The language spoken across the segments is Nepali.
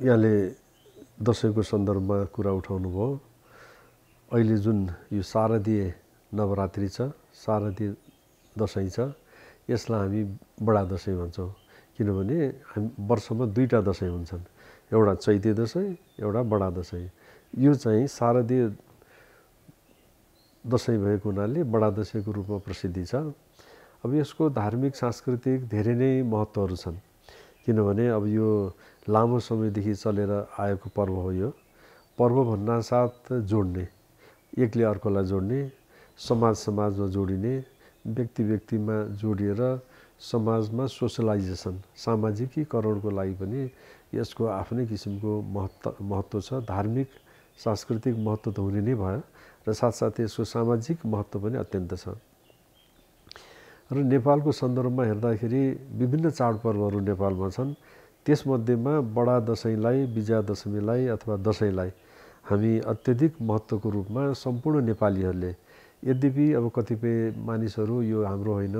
यहाँले दशैंको सन्दर्भमा कुरा उठाउनु भयो। अहिले जुन यो शारदीय नवरात्रि छ, शारदीय दशैं छ, यसलाई हामी बडा दशैं भन्छौँ। किनभने हामी वर्षमा दुईटा दशैं हुन्छन्, एउटा चैते दशैं, एउटा बडा दशैं। यो चाहिँ शारदीय दशैं भएको हुनाले बडा दशैंको रूपमा प्रसिद्धि छ। अब यसको धार्मिक सांस्कृतिक धेरै नै महत्त्वहरू छन्। किनभने अब यो लामो समयदेखि चलेर आएको पर्व हो। यो पर्व भन्नासाथ जोड्ने, एकले अर्कोलाई जोड्ने, समाज समाजमा जोडिने, व्यक्ति व्यक्तिमा जोडिएर समाजमा सोशलाइजेसन, सामाजिकीकरणको लागि पनि यसको आफ्नै किसिमको महत्त्व छ। धार्मिक सांस्कृतिक महत्त्व त हुने नै भयो र साथसाथै यसको सामाजिक महत्त्व पनि अत्यन्त छ। र नेपालको सन्दर्भमा हेर्दाखेरि विभिन्न चाडपर्वहरू नेपालमा छन्। त्यसमध्येमा बडा दशैंलाई, विजयादशमीलाई अथवा दशैंलाई हामी अत्यधिक महत्त्वको रूपमा सम्पूर्ण नेपालीहरूले, यद्यपि अब कतिपय मानिसहरू यो हाम्रो होइन,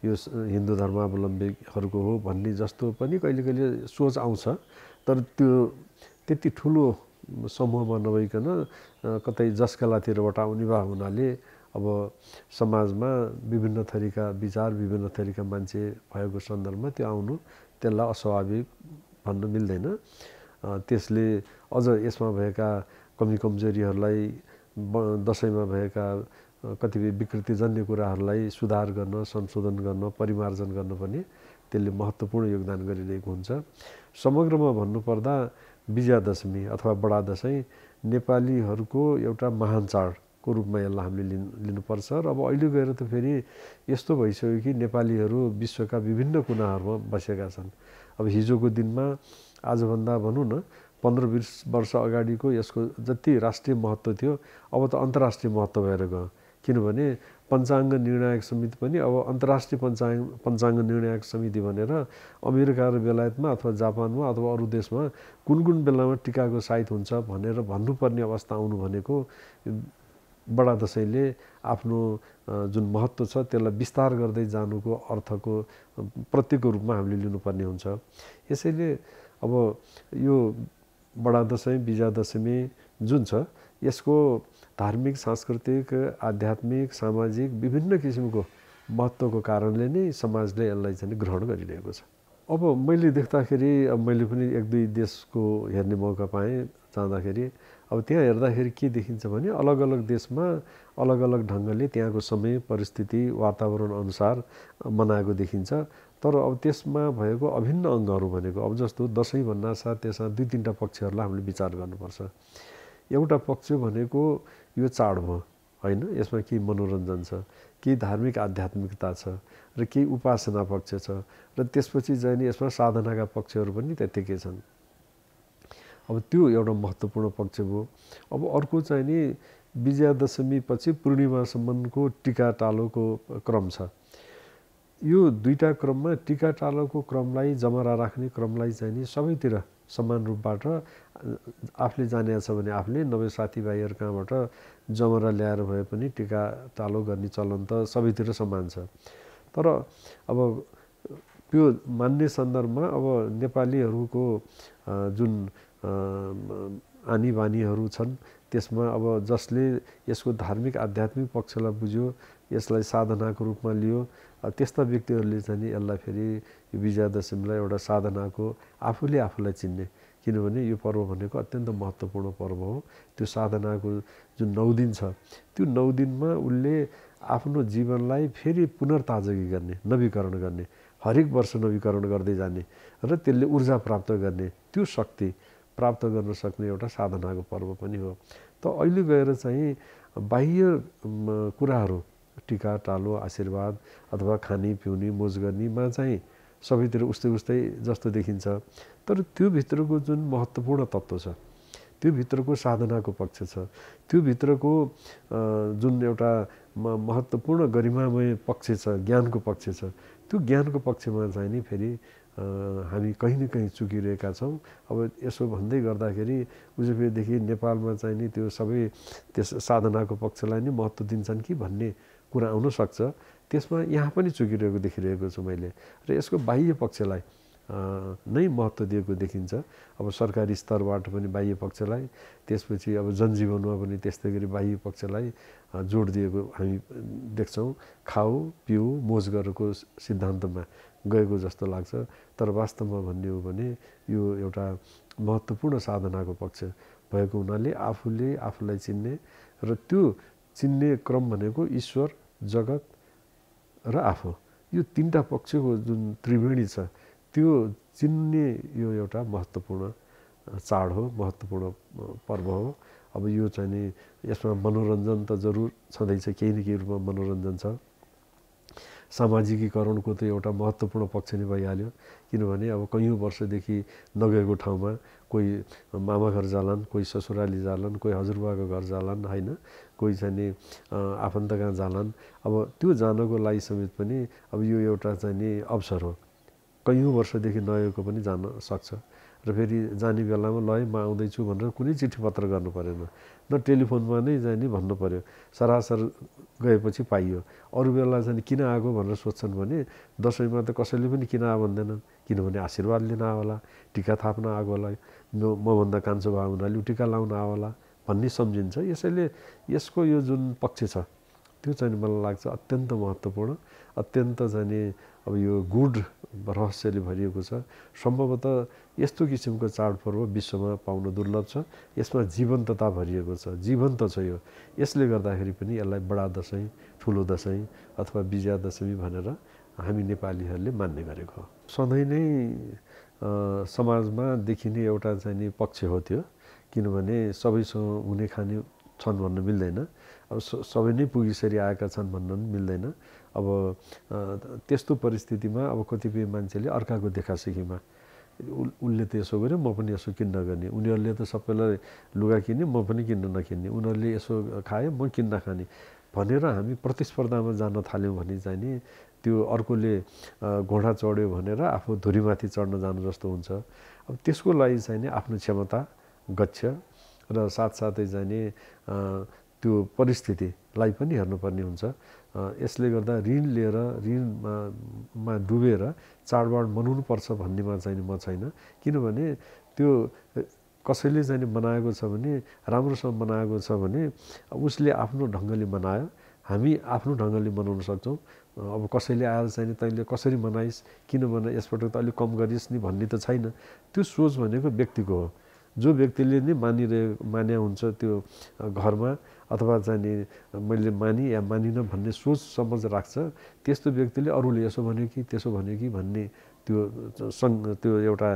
यो हिन्दू धर्मावलम्बीहरूको हो भन्ने जस्तो पनि कहिले कहिले सोच आउँछ। तर त्यो त्यति ठुलो समूहमा नभइकन कतै जसकलातिरबाट आउने भए हुनाले अब समाजमा विभिन्न थरीका विचार, विभिन्न थरीका मान्छे भएको सन्दर्भमा त्यो आउनु, त्यसलाई अस्वाभाविक भन्न मिल्दैन। त्यसले अझ यसमा भएका कमी कमजोरीहरूलाई, दशैंमा भएका कतिपय विकृतिजन्य कुराहरूलाई सुधार गर्न, संशोधन गर्न, परिमार्जन गर्न पनि त्यसले महत्त्वपूर्ण योगदान गरिरहेको हुन्छ। समग्रमा भन्नुपर्दा विजयादशमी अथवा बडा दशैं नेपालीहरूको एउटा महान चाडको रूपमा यसलाई हामीले लिनुपर्छ। र अब अहिले गएर त फेरि यस्तो भइसक्यो कि नेपालीहरू विश्वका विभिन्न कुनाहरूमा बसेका छन्। अब हिजोको दिनमा, आजभन्दा भनौँ न 15-20 वर्ष अगाडिको यसको जति राष्ट्रिय महत्त्व थियो, अब त अन्तर्राष्ट्रिय महत्त्व भएर गयो। किनभने पञ्चाङ्ग निर्णायक समिति पनि अब अन्तर्राष्ट्रिय पञ्चाङ्ग निर्णायक समिति भनेर अमेरिका र बेलायतमा अथवा जापानमा अथवा अरू देशमा कुन कुन बेलामा टिकाको साइत हुन्छ भनेर भन्नुपर्ने अवस्था आउनु भनेको बडा दशैंले आफ्नो जुन महत्त्व छ त्यसलाई विस्तार गर्दै जानुको अर्थको प्रतीकको रूपमा हामीले लिनुपर्ने हुन्छ। यसैले अब यो बडा दशैं, विजयादशमी जुन छ, यसको धार्मिक, सांस्कृतिक, आध्यात्मिक, सामाजिक विभिन्न किसिमको महत्त्वको कारणले नै समाजले यसलाई चाहिँ ग्रहण गरिरहेको छ। अब मैले देख्दाखेरि, अब मैले पनि 1-2 देशको हेर्ने मौका पाएँ जाँदाखेरि, अब त्यहाँ हेर्दाखेरि के देखिन्छ भने अलग अलग देशमा अलग अलग ढङ्गले त्यहाँको समय, परिस्थिति, वातावरण अनुसार मनाएको देखिन्छ। तर अब त्यसमा भएको अभिन्न अङ्गहरू भनेको, अब जस्तो दशैं भन्नासाथ त्यसमा 2-3टा पक्षहरूलाई हामीले विचार गर्नुपर्छ। एउटा पक्ष भनेको यो चाड हो होइन, यसमा केही मनोरञ्जन छ, केही धार्मिक आध्यात्मिकता छ र केही उपासना पक्ष छ र त्यसपछि चाहिँ नि यसमा साधनाका पक्षहरू पनि त्यत्तिकै छन्। अब त्यो एउटा महत्त्वपूर्ण पक्ष भयो। अब अर्को चाहिँ नि विजयादशमी पछि पूर्णिमासम्मको टिका टालोको क्रम छ। यो दुईटा क्रममा टिका टालोको क्रमलाई, जमरा राख्ने क्रमलाई चाहिँ नि सबैतिर समान रूपबाट आफूले जानेको छ भने आफूले, नभए साथीभाइहरू कहाँबाट जमरा ल्याएर भए पनि टिका टालो गर्ने चलन त सबैतिर समान छ। तर अब त्यो मान्ने सन्दर्भमा अब नेपालीहरूको जुन आनी बानीहरू छन् त्यसमा अब जसले यसको धार्मिक आध्यात्मिक पक्षलाई बुझ्यो, यसलाई साधनाको रूपमा लियो, त्यस्ता व्यक्तिहरूले चाहिँ यसलाई फेरि विजयादशमीलाई एउटा साधनाको, आफूले आफूलाई चिन्ने, किनभने यो पर्व भनेको अत्यन्त महत्त्वपूर्ण पर्व हो। त्यो साधनाको जुन 9 दिन छ, त्यो 9 दिनमा उसले आफ्नो जीवनलाई फेरि पुनर्ताजगी गर्ने, नवीकरण गर्ने, हरेक वर्ष नवीकरण गर्दै जाने र त्यसले ऊर्जा प्राप्त गर्ने, त्यो शक्ति प्राप्त गर्न सक्ने एउटा साधनाको पर्व पनि हो। त अहिले गएर चाहिँ बाह्य कुराहरू, टिका टालो, आशीर्वाद अथवा खाने पिउने, मोज गर्नेमा चाहिँ सबैतिर उस्तै उस्तै जस्तो देखिन्छ। तर त्यो भित्रको जुन महत्त्वपूर्ण तत्त्व छ, त्यो भित्रको साधनाको पक्ष छ, त्यो भित्रको जुन एउटा महत्त्वपूर्ण गरिमामय पक्ष छ, ज्ञानको पक्ष छ, त्यो ज्ञानको पक्षमा चाहिँ नि फेरि हामी कहीँ न कहीँ चुकिरहेका छौँ। अब यसो भन्दै गर्दाखेरि उजुबेदेखि नेपालमा चाहिँ नि त्यो सबै त्यस साधनाको पक्षलाई नै महत्त्व दिन्छन् कि भन्ने कुरा आउन सक्छ। त्यसमा यहाँ पनि चुकिरहेको देखिरहेको छु मैले। र यसको बाह्य पक्षलाई नै महत्त्व दिएको देखिन्छ। अब सरकारी स्तरबाट पनि बाह्य पक्षलाई, त्यसपछि अब जनजीवनमा पनि त्यस्तै गरी बाह्य पक्षलाई जोड दिएको हामी देख्छौँ। खाऊ पिऊ मोज गरेको सिद्धान्तमा गएको जस्तो लाग्छ। तर वास्तवमा भन्ने हो भने यो एउटा महत्त्वपूर्ण साधनाको पक्ष भएको हुनाले आफूले आफूलाई चिन्ने र त्यो चिन्ने क्रम भनेको ईश्वर, जगत र आफू, यो तीनटा पक्षको जुन त्रिवेणी छ त्यो चिन्ने यो एउटा महत्त्वपूर्ण चाड हो, महत्त्वपूर्ण पर्व हो। अब यो चाहिँ नि यसमा मनोरञ्जन त जरुर छँदैछ, केही न केही रूपमा मनोरञ्जन छ। सामाजिकीकरणको त एउटा महत्त्वपूर्ण पक्ष नै भइहाल्यो, किनभने अब कैयौँ वर्षदेखि नगएको ठाउँमा कोही मामा घर जालान्, कोही ससुराली जालान्, कोही हजुरबाको घर जालान्, होइन, कोही चाहिँ नि आफन्त कहाँ जालान्। अब त्यो जानको लागि समेत पनि अब यो एउटा चाहिँ नि अवसर हो। कैयौँ वर्षदेखि नगएको पनि जान सक्छ र फेरि जाने बेलामा ल है म आउँदैछु भनेर कुनै चिठी पत्र गर्नु परेन, न टेलिफोनमा नै चाहिँ नि भन्नु पर्यो, सरासर गएपछि पाइयो। अरू बेला चाहिँ किन आएको भनेर सोध्छन् भने दसैँमा त कसैले पनि किन आ भन्दैनन्, किनभने आशीर्वाद लिन आयो होला, टिका थाप्न आएको होला, मभन्दा कान्छो भयो हुनाले टिका लाउन आयो होला भन्ने सम्झिन्छ। यसैले यसको यो जुन पक्ष छ त्यो चाहिँ मलाई लाग्छ अत्यन्त महत्त्वपूर्ण, अत्यन्त चाहिँ नि अब यो गूढ रहस्यले भरिएको छ। सम्भवतः यस्तो किसिमको चाडपर्व विश्वमा पाउन दुर्लभ छ। यसमा जीवन्तता भरिएको छ, जीवन्त छ यो। यसले गर्दाखेरि पनि यसलाई बडा दसैँ, ठुलो दसैँ अथवा विजया दशमी भनेर हामी नेपालीहरूले मान्ने गरेको हो। सधैँ नै समाजमा देखिने एउटा चाहिँ नि पक्ष हो त्यो, किनभने सबैसँग हुने खाने छन् भन्न मिल्दैन। अब सबै नै पुगिसरी आएका छन् भन्न पनि मिल्दैन। अब त्यस्तो परिस्थितिमा अब कतिपय मान्छेले अर्काको देखासेखीमा उसले त यसो गर्यो म पनि यसो किन्न गर्ने, उनीहरूले त सबैलाई लुगा किन्ने म पनि किन्न नकिन्ने, उनीहरूले यसो खायो म किन्न खाने भनेर हामी प्रतिस्पर्धामा जान थाल्यौँ भने चाहिँ नि त्यो अर्कोले घोडा चढ्यो भनेर आफू धुरीमाथि चढ्न जानु जस्तो हुन्छ। अब त्यसको लागि चाहिँ नि आफ्नो क्षमता, गच्छ र साथसाथै चाहिँ नि त्यो परिस्थितिलाई पनि हेर्नुपर्ने हुन्छ। यसले गर्दा ऋण लिएर ऋणमा डुबेर चाडबाड मनाउनु पर्छ भन्नेमा चाहिँ म छैन, किनभने त्यो कसैले चाहिँ मनाएको छ भने राम्रोसँग मनाएको छ भने उसले आफ्नो ढङ्गले मनायो, हामी आफ्नो ढङ्गले मनाउन सक्छौँ। अब कसैले आएर चाहिँ तैँले कसरी मनाइस्, किन मनाइ, यसपटक त अलिक कम गरिस् नि भन्ने त छैन। त्यो सोच भनेको व्यक्तिको हो। जो व्यक्तिले नै मान्या हुन्छ त्यो घरमा अथवा चाहिँ नि मैले मानि या मानिनँ भन्ने सोच समझ राख्छ, त्यस्तो व्यक्तिले अरूले यसो भन्यो कि त्यसो भन्यो कि भन्ने त्यो एउटा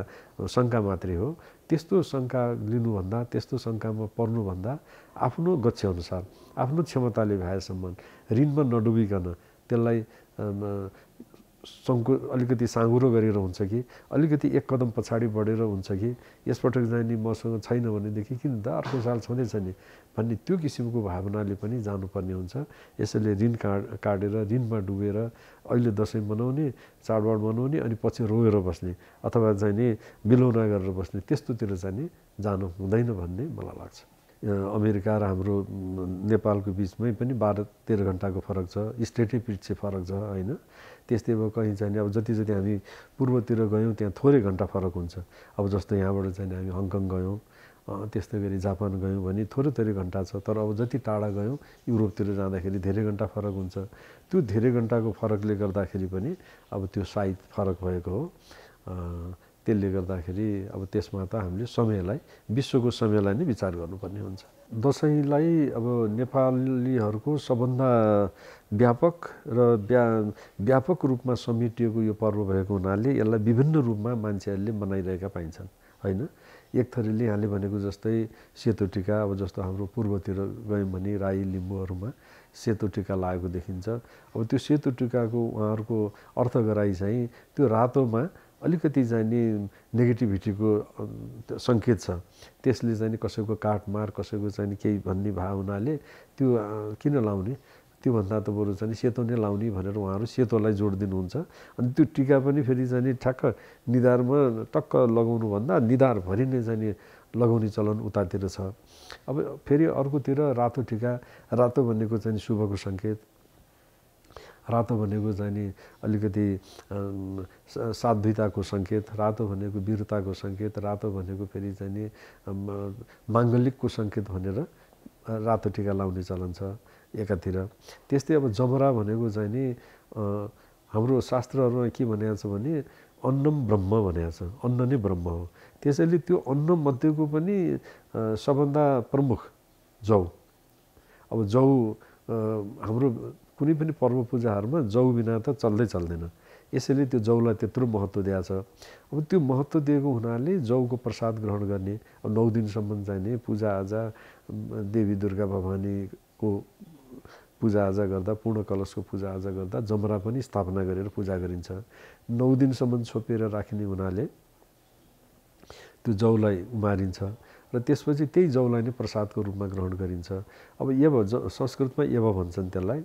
शङ्का मात्रै हो। त्यस्तो शङ्का लिनुभन्दा, त्यस्तो शङ्कामा पर्नुभन्दा आफ्नो गच्छअनुसार आफ्नो क्षमताले भएसम्म ऋणमा नडुबिकन त्यसलाई अलिकति साँघुरो गरेर हुन्छ कि अलिकति एक कदम पछाडि बढेर हुन्छ कि यसपटक चाहिँ नि मसँग छैन भनेदेखि किन त अर्को साल छँदैछ नि भन्ने त्यो किसिमको भावनाले पनि जानुपर्ने हुन्छ। यसैले ऋण काटेर ऋणमा डुबेर अहिले दसैँ मनाउने, चाडबाड मनाउने अनि पछि रोएर बस्ने अथवा चाहिँ नि बिलौना गरेर बस्ने त्यस्तोतिर चाहिँ नि जानु हुँदैन भन्ने मलाई लाग्छ। अमेरिका र हाम्रो नेपालको बिचमै पनि 12-13 घन्टाको फरक छ, स्टेटै पिछे फरक छ, होइन। त्यस्तै अब कहीँ चाहिँ अब जति हामी पूर्वतिर गयौँ त्यहाँ थोरै घन्टा फरक हुन्छ। अब जस्तो यहाँबाट चाहिँ हामी हङकङ गयौँ, त्यस्तै गरी जापान गयौँ भने थोरै घन्टा छ। तर अब जति टाढा गयौँ युरोपतिर जाँदाखेरि धेरै घन्टा फरक हुन्छ। त्यो धेरै घन्टाको फरकले गर्दाखेरि पनि अब त्यो सायद फरक भएको हो। त्यसले गर्दाखेरि अब त्यसमा त हामीले समयलाई, विश्वको समयलाई नै विचार गर्नुपर्ने हुन्छ। दसैँलाई अब नेपालीहरूको सबभन्दा व्यापक र व्यापक रूपमा समेटिएको यो पर्व भएको हुनाले यसलाई विभिन्न रूपमा मान्छेहरूले मनाइरहेका पाइन्छन्, होइन। एक थरीले यहाँले भनेको जस्तै सेतो टिका, अब जस्तो हाम्रो पूर्वतिर गयौँ भने राई लिम्बूहरूमा सेतो टिका लागेको देखिन्छ। अब त्यो सेतो टिकाको उहाँहरूको अर्थ गराइ चाहिँ त्यो रातोमा अलिकति चाहिँ नि नेगेटिभिटीको सङ्केत छ। त्यसले चाहिँ नि कसैको काटमार, कसैको चाहिँ नि केही भन्ने भावनाले त्यो किन लाउने, त्योभन्दा त बरु चाहिँ सेतो नै लाउने भनेर उहाँहरू सेतोलाई जोड दिनुहुन्छ। अनि त्यो टिका पनि फेरि चाहिँ नि ठ्याक्क निधारमा टक्क लगाउनुभन्दा निधारभरि नै चाहिँ नि लगाउने चलन उतातिर छ। अब फेरि अर्कोतिर रातो टिका, रातो भनेको चाहिँ शुभको सङ्केत, रातो भनेको चाहिँ नि अलिकति साध्वीताको सङ्केत, रातो भनेको वीरताको सङ्केत, रातो भनेको फेरि चाहिँ नि माङ्गलिकको सङ्केत भनेर रातो टिका लाउने चलन छ एकातिर। त्यस्तै अब जमरा भनेको चाहिँ नि हाम्रो शास्त्रहरूमा के भनेको छ भने अन्नम ब्रह्म भनेको छ, अन्न नै ब्रह्म हो। त्यसैले त्यो अन्न मध्येको पनि सबभन्दा प्रमुख जौ। अब जौ हाम्रो कुनै पनि पर्व पूजाहरूमा जौ बिना त चल्दैन। यसैले त्यो जौलाई त्यत्रो महत्त्व दिएको छ। अब त्यो महत्त्व दिएको हुनाले जौको प्रसाद ग्रहण गर्ने, अब 9 दिनसम्म चाहिने पूजाआजा देवी दुर्गा भवानीको पूजाआजा गर्दा, पूर्ण कलशको पूजाआजा गर्दा जमरा पनि स्थापना गरेर पूजा गरिन्छ। 9 दिनसम्म छोपेर राखिने हुनाले त्यो जौलाई उमारिन्छ र त्यसपछि त्यही जौलाई नै प्रसादको रूपमा ग्रहण गरिन्छ। अब यव संस्कृतमा यव भन्छन् त्यसलाई।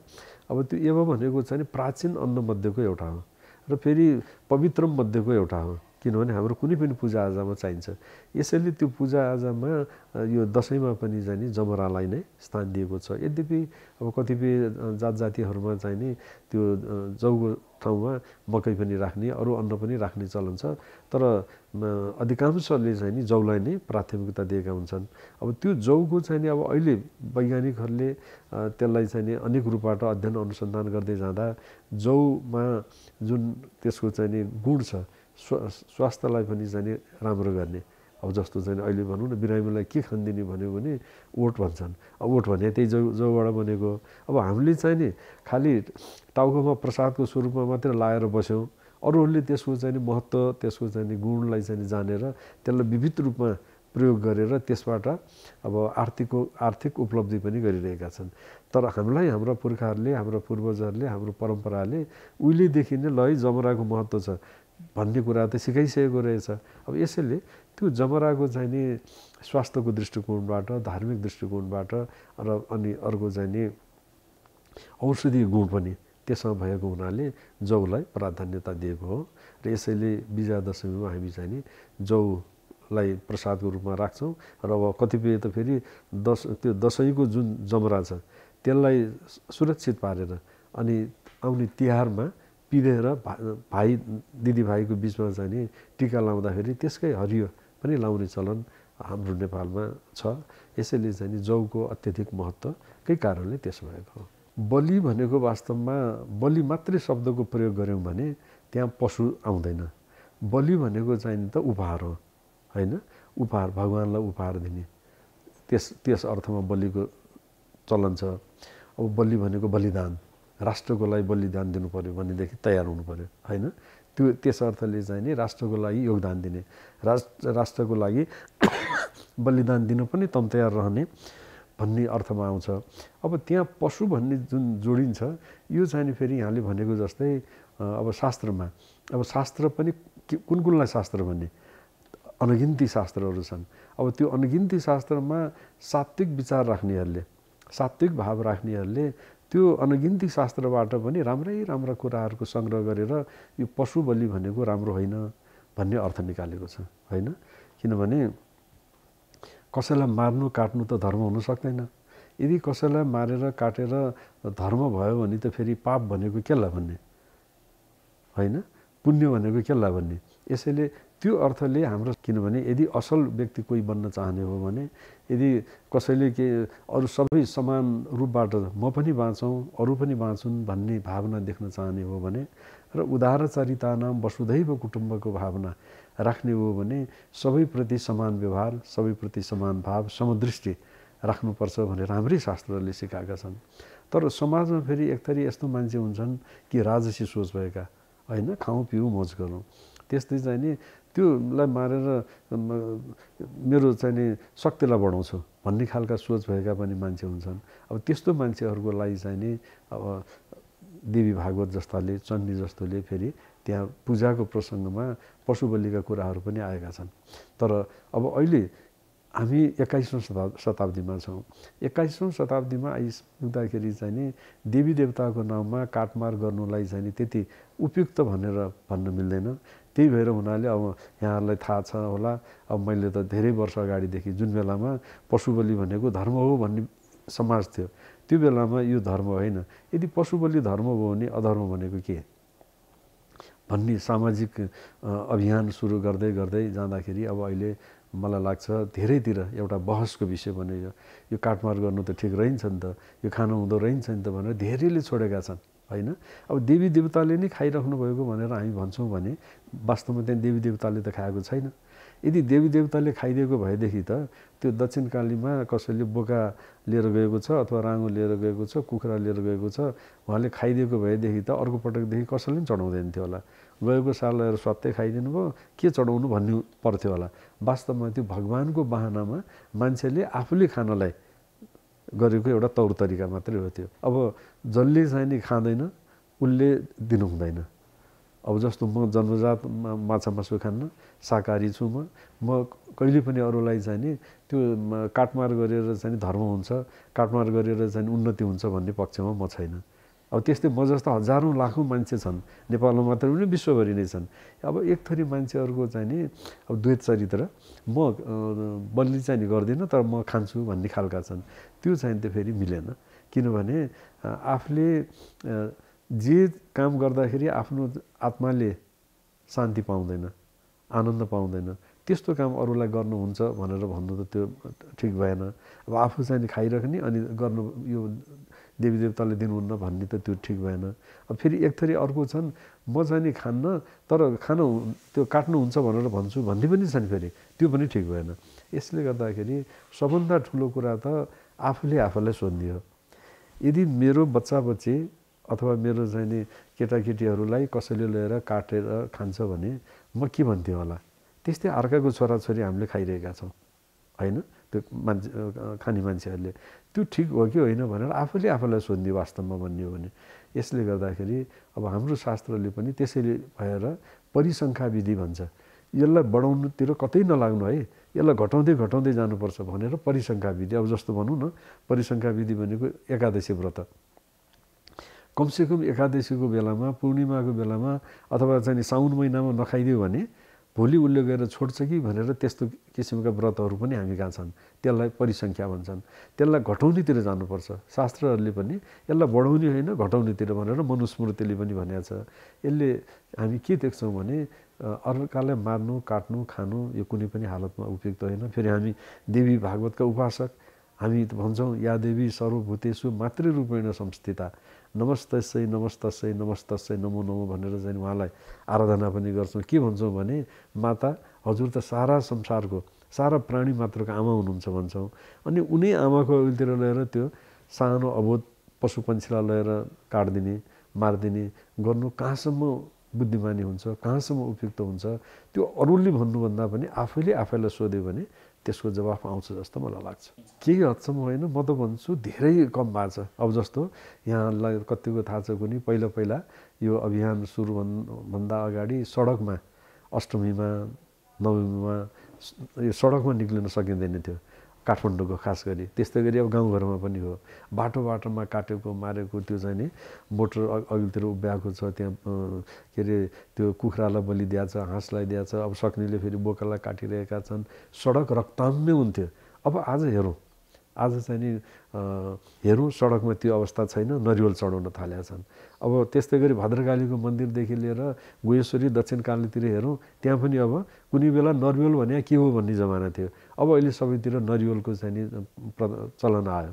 अब त्यो यव भनेको चाहिँ प्राचीन अन्न मध्येको एउटा हो र फेरि पवित्र मध्येको एउटा हो, किनभने हाम्रो कुनै पनि पूजाआजामा चाहिन्छ। यसैले त्यो पूजाआजामा यो दसैँमा पनि चाहिँ नि जमरालाई नै स्थान दिएको छ। यद्यपि अब कतिपय जात जातिहरूमा चाहिँ नि त्यो जौको ठाउँमा मकै पनि राख्ने, अरू अन्न पनि राख्ने चलन छ, तर अधिकांशले चाहिँ नि जौलाई नै प्राथमिकता दिएका हुन्छन्। अब त्यो जौको चाहिँ नि अब अहिले वैज्ञानिकहरूले त्यसलाई चाहिँ नि अनेक रूपबाट अध्ययन अनुसन्धान गर्दै जाँदा जौमा जुन त्यसको चाहिँ नि गुण छ, स्वास्थ्यलाई पनि चाहिँ नि राम्रो गर्ने। अब जस्तो चाहिँ अहिले भनौँ न बिरामीलाई के खानिदिने भन्यो भने ओट भन्छन्। अब ओट भने त्यही जौबाट बनेको। अब हामीले चाहिँ नि खालि टाउकोमा प्रसादको स्वरूपमा मात्रै लाएर बस्यौँ, अरूहरूले त्यसको चाहिँ नि महत्त्व, त्यसको चाहिँ नि गुणलाई चाहिँ जानेर त्यसलाई विविध रूपमा प्रयोग गरेर त्यसबाट अब आर्थिक उपलब्धि पनि गरिरहेका छन्। तर हामीलाई हाम्रा पुर्खाहरूले, हाम्रा पूर्वजहरूले, हाम्रो परम्पराले उहिलेदेखि नै ल है जमराको महत्त्व छ भन्ने कुरा त सिकाइसकेको रहेछ। अब यसैले त्यो जमराको चाहिँ नि स्वास्थ्यको दृष्टिकोणबाट, धार्मिक दृष्टिकोणबाट र अनि अर्को चाहिँ नि औषधि गुण पनि त्यसमा भएको हुनाले जौलाई प्राधान्यता दिएको हो। र यसैले विजया दशमीमा हामी चाहिँ नि जौलाई प्रसादको रूपमा राख्छौँ। र अब कतिपय त फेरि त्यो दसैँको जुन जमरा छ त्यसलाई सुरक्षित पारेर अनि आउने तिहारमा पिँधेर भाइ दिदीभाइको बिचमा चाहिँ नि टिका लाउँदाखेरि त्यसकै हरियो पनि लाउने चलन हाम्रो नेपालमा छ। यसैले चाहिँ नि जौको अत्यधिक महत्त्वकै कारणले त्यसो भएको हो। बलि भनेको वास्तवमा बलि मात्रै शब्दको प्रयोग गऱ्यौँ भने त्यहाँ पशु आउँदैन। बलि भनेको चाहिँ नि त उपहार हो, होइन? उपहार, भगवान्लाई उपहार दिने, त्यस अर्थमा बलिको चलन छ। अब बलि भनेको बलिदान, राष्ट्रको लागि बलिदान दिनु पर्यो भनेदेखि तयार हुनु पर्यो, होइन? त्यस अर्थले चाहिँ नि राष्ट्रको लागि योगदान दिने, राष्ट्रको लागि बलिदान दिन पनि तम तयार रहने भन्ने अर्थमा आउँछ। अब त्यहाँ पशु भन्ने जुन जोडिन्छ यो चाहिँ नि फेरि यहाँले भनेको जस्तै अब शास्त्रमा, अब शास्त्र पनि कुन कुनलाई शास्त्र भन्ने अनगिन्ती शास्त्रहरू छन्। अब त्यो अनगिन्ती शास्त्रमा सात्विक विचार राख्नेहरूले, सात्विक भाव राख्नेहरूले त्यो अनगिन्ती शास्त्रबाट पनि राम्रा कुराहरूको सङ्ग्रह गरेर यो पशु बलि भनेको राम्रो होइन भन्ने अर्थ निकालेको छ, होइन? किनभने कसैलाई मार्नु काट्नु त धर्म हुन सक्दैन। यदि कसैलाई मारेर काटेर धर्म भयो भने त फेरि पाप भनेको केलाई भन्ने, होइन? पुण्य भनेको केलाई भन्ने। यसैले त्यो अर्थले हाम्रो, किनभने यदि असल व्यक्ति कोही बन्न चाहने हो भने, यदि कसैले के अरू सबै समान रूपबाट म पनि बाँचौँ अरू पनि बाँचुन् भन्ने भावना देख्न चाहने हो भने र उदारचरितानाम वसुधैव कुटुम्बको भावना राख्ने हो भने सबैप्रति समान व्यवहार, सबैप्रति समान भाव, समदृष्टि राख्नुपर्छ भनेर हाम्रै शास्त्रहरूले सिकाएका छन्। तर समाजमा फेरि एक थरी यस्तो मान्छे हुन्छन् कि राजसी सोच भएका, होइन? खाउँ पिउँ मोज गरौँ, त्यस्तै चाहिँ नि त्योलाई मारेर मेरो चाहिँ नि शक्तिलाई बढाउँछु भन्ने खालका सोच भएका पनि मान्छे हुन्छन्। अब त्यस्तो मान्छेहरूको लागि चाहिँ नि अब देवी भागवत जस्ताले, चण्डी जस्तोले फेरि त्यहाँ पूजाको प्रसङ्गमा पशु बलिका कुराहरू पनि आएका छन्। तर अब अहिले हामी 21औं शताब्दीमा छौँ। 21औं शताब्दीमा आइपुग्दाखेरि चाहिँ नि देवी देवताको नाममा काटमार गर्नुलाई चाहिँ नि त्यति उपयुक्त भनेर भन्न मिल्दैन। त्यही भएर हुनाले अब यहाँहरूलाई थाहा छ होला, अब मैले त धेरै वर्ष अगाडिदेखि जुन बेलामा पशु बलि भनेको धर्म हो भन्ने समाज थियो त्यो बेलामा यो धर्म होइन। यदि पशु बलि धर्म भयो भने अधर्म भनेको के भन्ने सामाजिक अभियान सुरु गर्दै गर्दै जाँदाखेरि अब अहिले मलाई लाग्छ धेरैतिर एउटा बहसको विषय बन्यो। यो काटमार गर्नु त ठिक रहन्छ नि त, यो खानु हुँदो रहन्छ नि त भनेर धेरैले छोडेका छन् होइन। अब देवी देवताले नै खाइराख्नु भएको भनेर हामी भन्छौँ भने वास्तवमा त्यहाँ देवी देवताले त खाएको छैन। यदि देवी देवताले खाइदिएको भएदेखि त त्यो दक्षिणकालीमा कसैले बोका लिएर गएको छ अथवा राँगो लिएर गएको छ, कुखुरा लिएर गएको छ, उहाँले खाइदिएको भएदेखि त अर्को पटकदेखि कसैले पनि चढाउँदैन थियो होला। गएको साल लगेर स्वात्तै खाइदिनु भयो, के चढाउनु भन्नु पर्थ्यो होला। वास्तवमा त्यो भगवानको बहानामा मान्छेले आफूले खानलाई गरेको एउटा तौर तरिका मात्रै हो त्यो। अब जसले चाहिँ नि खाँदैन उसले दिनु हुँदैन। अब जस्तो म जन्मजात माछा मासु खान्न, शाकाहारी छु म कहिले पनि अरूलाई चाहिँ नि त्यो काटमार गरेर चाहिँ धर्म हुन्छ, काटमार गरेर चाहिँ उन्नति हुन्छ भन्ने पक्षमा म छैन। अब त्यस्तै म जस्तो हजारौँ लाखौँ मान्छे छन् नेपालमा मात्रै पनि, विश्वभरि नै छन्। अब एक थरी मान्छेहरूको चाहिँ नि अब द्वैत चरित्र, म बलि चाहिँ नि गर्दिनँ तर म खान्छु भन्ने खालका छन्। त्यो चाहिँ त फेरि मिलेन। किनभने आफूले जे काम गर्दाखेरि आफ्नो आत्माले शान्ति पाउँदैन, आनन्द पाउँदैन, त्यस्तो काम अरूलाई गर्नुहुन्छ भनेर भन्नु त त्यो ठिक भएन। अब आफू चाहिँ खाइराख्ने अनि गर्नु यो देवी देवताले दिनुहुन्न भन्ने त त्यो ठिक भएन। अब फेरि एक थरी अर्को छन्, म चाहिँ नि खान्न तर खानु त्यो काट्नुहुन्छ भनेर भन्छु भन्ने पनि छन्, फेरि त्यो पनि ठिक भएन। यसले गर्दाखेरि सबभन्दा ठुलो कुरा त आफूले आफूलाई सोध्ने हो। यदि मेरो बच्चा बच्ची अथवा मेरो चाहिँ नि केटाकेटीहरूलाई कसैले लिएर काटेर खान्छ भने म के भन्थेँ होला। त्यस्तै अर्काको छोराछोरी हामीले खाइरहेका छौँ होइन, त्यो मान्छे खाने मान्छेहरूले। त्यो ठिक हो कि होइन भनेर आफूले आफूलाई सोध्ने वास्तवमा भन्ने हो भने। यसले गर्दाखेरि अब हाम्रो शास्त्रले पनि त्यसैले भएर परिसङ्ख्या विधि भन्छ। यसलाई बढाउनुतिर कतै नलाग्नु है, यसलाई घटाउँदै घटाउँदै जानुपर्छ भनेर परिसङ्ख्या विधि। अब जस्तो भनौँ न, परिसङ्ख्या विधि भनेको एकादशी व्रत। कमसेकम एकादशीको बेलामा, पूर्णिमाको बेलामा अथवा चाहिँ साउन महिनामा नखाइदियो भने भोलि उसले गएर छोड्छ कि भनेर त्यस्तो किसिमका व्रतहरू पनि हामी कहाँ छन्। त्यसलाई परिसङ्ख्या भन्छन्। त्यसलाई घटाउनेतिर जानुपर्छ। शास्त्रहरूले पनि यसलाई बढाउने होइन घटाउनेतिर भनेर मनुस्मृतिले पनि भनेको छ। यसले हामी के देख्छौँ भने अर्कालाई मार्नु, काट्नु, खानु यो कुनै पनि हालतमा उपयुक्त होइन। फेरि हामी देवी भागवतका उपासक, हामी भन्छौँ या देवी सर्वभूतेषु मातृरूपेण संस्थिता नमस्तस्यै नमस्तस्यै नमस्तस्यै नमो नमो भनेर चाहिँ उहाँलाई आराधना पनि गर्छौँ। के भन्छौँ भने माता हजुर त सारा संसारको, सारा प्राणी मात्रको आमा हुनुहुन्छ भन्छौँ। अनि उनी आमाको अघितिर लिएर त्यो सानो अबोध पशु पन्छीलाई लिएर काटिदिने, मारिदिने गर्नु कहाँसम्म बुद्धिमानी हुन्छ, कहाँसम्म उपयुक्त हुन्छ, त्यो अरूले भन्नुभन्दा पनि आफैले आफैलाई सोध्यो भने त्यसको जवाफ आउँछ जस्तो मलाई लाग्छ। केही हदसम्म होइन, म त भन्छु धेरै कम भएको छ। अब जस्तो यहाँलाई कतिको थाहा छ कुनै पहिला पहिला यो अभियान सुरु भन्दा अगाडि सडकमा अष्टमीमा नवमीमा यो सडकमा निक्लिन सकिँदैन थियो काठमाडौँको खास गरी। त्यस्तै गरी अब गाउँघरमा पनि हो। बाटो बाटोमा काटेको मारेको त्यो चाहिँ नि मोटर अघिल्तिर उभ्याएको छ, त्यहाँ के अरे त्यो कुखुरालाई बलि दिएछ, हाँसलाई दिएछ, अब सक्नेले फेरि बोकालाई काटिरहेका छन्। सडक रक्ताम्य हुन्थ्यो। अब आज हेरौँ, आज चाहिँ नि हेरौँ सडकमा त्यो अवस्था छैन, नरिवल चढाउन थालेका छन्। अब त्यस्तै गरी भद्रकालीको मन्दिरदेखि लिएर गुहेश्वरी दक्षिणकालीतिर हेरौँ, त्यहाँ पनि अब कुनै बेला नरिवल भने के हो भन्ने जमाना थियो। अब अहिले सबैतिर नरिवलको चाहिँ नि चलन आयो।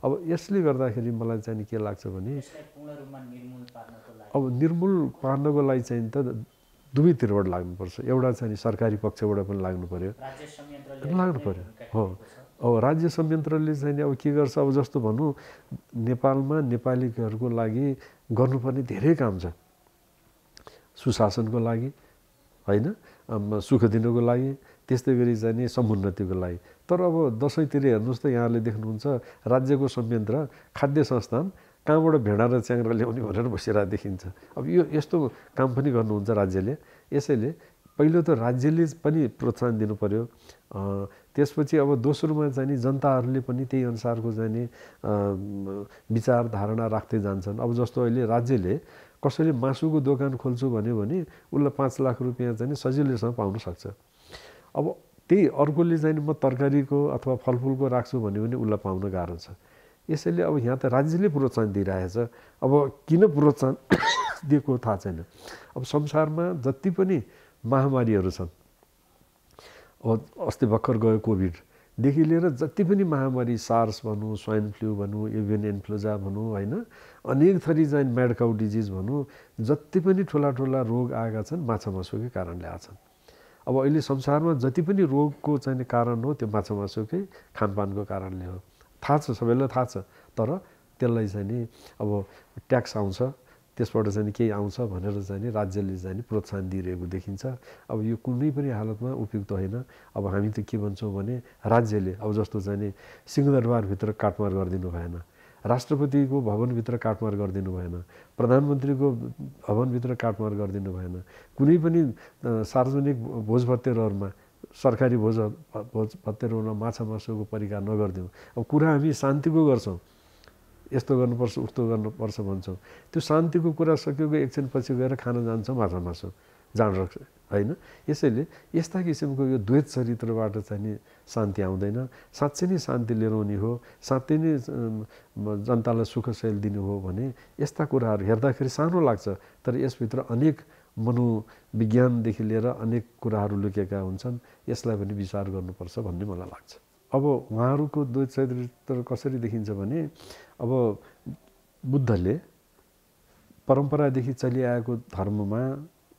अब यसले गर्दाखेरि मलाई चाहिँ नि के लाग्छ भने अब निर्मूल पार्नको लागि चाहिँ त दुवैतिरबाट लाग्नुपर्छ। एउटा चाहिँ सरकारी पक्षबाट पनि लाग्नु पर्यो, लाग्नु पर्यो हो। अब राज्य संयन्त्रले चाहिँ अब के गर्छ, अब जस्तो भनौँ नेपालमा नेपालीहरूको लागि गर्नुपर्ने धेरै काम छ। सुशासनको लागि होइन, सुख दिनको लागि, त्यस्तै गरी चाहिँ नि समुन्नतिको लागि। तर अब दसैँतिर हेर्नुहोस् त यहाँले देख्नुहुन्छ राज्यको संयन्त्र खाद्य संस्थान कहाँबाट भेडा र च्याङ्ग्रा ल्याउने भनेर बसिरहेको देखिन्छ। अब यो यस्तो काम पनि गर्नुहुन्छ राज्यले। यसैले पहिलो त राज्यले पनि प्रोत्साहन दिनु पर्यो। त्यसपछि अब दोस्रोमा चाहिँ नि जनताहरूले पनि त्यही अनुसारको चाहिँ नि विचार धारणा राख्दै जान्छन्। अब जस्तो अहिले राज्यले कसैले मासुको दोकान खोल्छु भन्यो भने उसलाई 5 लाख रुपियाँ चाहिँ सजिलैसँग पाउन सक्छ। अब त्यही अर्कोले चाहिँ म तरकारीको अथवा फलफुलको राख्छु भन्यो भने उसलाई पाउन गाह्रो छ। यसैले अब यहाँ त राज्यले प्रोत्साहन दिइरहेछ। अब किन प्रोत्साहन दिएको थाहा छैन। अब संसारमा जति पनि महामारीहरू छन्, अस्ति भर्खर गयो कोभिडदेखि लिएर जति पनि महामारी, सार्स भनौँ, स्वाइन फ्लू भनौँ, एभियन इन्फ्लुएन्जा भनौँ, होइन, अनेक थरी चाहिँ म्याड काउ डिजिज भनौँ, जति पनि ठुला ठुला रोग आएका छन् माछा मासुकै कारणले आछन्। अब अहिले संसारमा जति पनि रोगको चाहिँ कारण हो त्यो माछा मासुकै खानपानको कारणले हो। थाहा छ, सबैलाई थाहा छ। तर त्यसलाई चाहिँ नि अब ट्याक्स आउँछ, त्यसबाट चाहिँ केही आउँछ भनेर चाहिँ राज्यले चाहिँ प्रोत्साहन दिइरहेको देखिन्छ। अब यो कुनै पनि हालतमा उपयुक्त होइन। अब हामी त के भन्छौँ भने राज्यले अब जस्तो चाहिँ नि सिंहदरबारभित्र काटमार गरिदिनु भएन, राष्ट्रपतिको भवनभित्र काटमार गरिदिनु भएन, प्रधानमन्त्रीको भवनभित्र काटमार गरिदिनु भएन, कुनै पनि सार्वजनिक भोज भतेरहरूमा, सरकारी भोज भतेरहरूमा माछा मासुको परिकार नगरिदिउँ। अब कुरा हामी शान्तिको गर्छौँ, यस्तो गर्नुपर्छ उस्तो गर्नुपर्छ भन्छौँ, त्यो शान्तिको कुरा सकिएको एकछिनपछि गएर खान जान्छौँ माछा मासु, जाँड रक्छ, होइन। यसैले यस्ता किसिमको यो द्वैत चरित्रबाट चाहिँ नि शान्ति आउँदैन। साँच्चै नै शान्ति ल्याउने हो, साँच्चै नै जनतालाई सुखशैल दिनु हो भने यस्ता कुराहरू हेर्दाखेरि सानो लाग्छ, तर यसभित्र अनेक मनोविज्ञानदेखि लिएर अनेक कुराहरू लुकेका हुन्छन्। यसलाई पनि विचार गर्नुपर्छ भन्ने मलाई लाग्छ। अब उहाँहरूको द्वैत चरित्र कसरी देखिन्छ भने अब बुद्धले परम्परादेखि चलिआएको धर्ममा,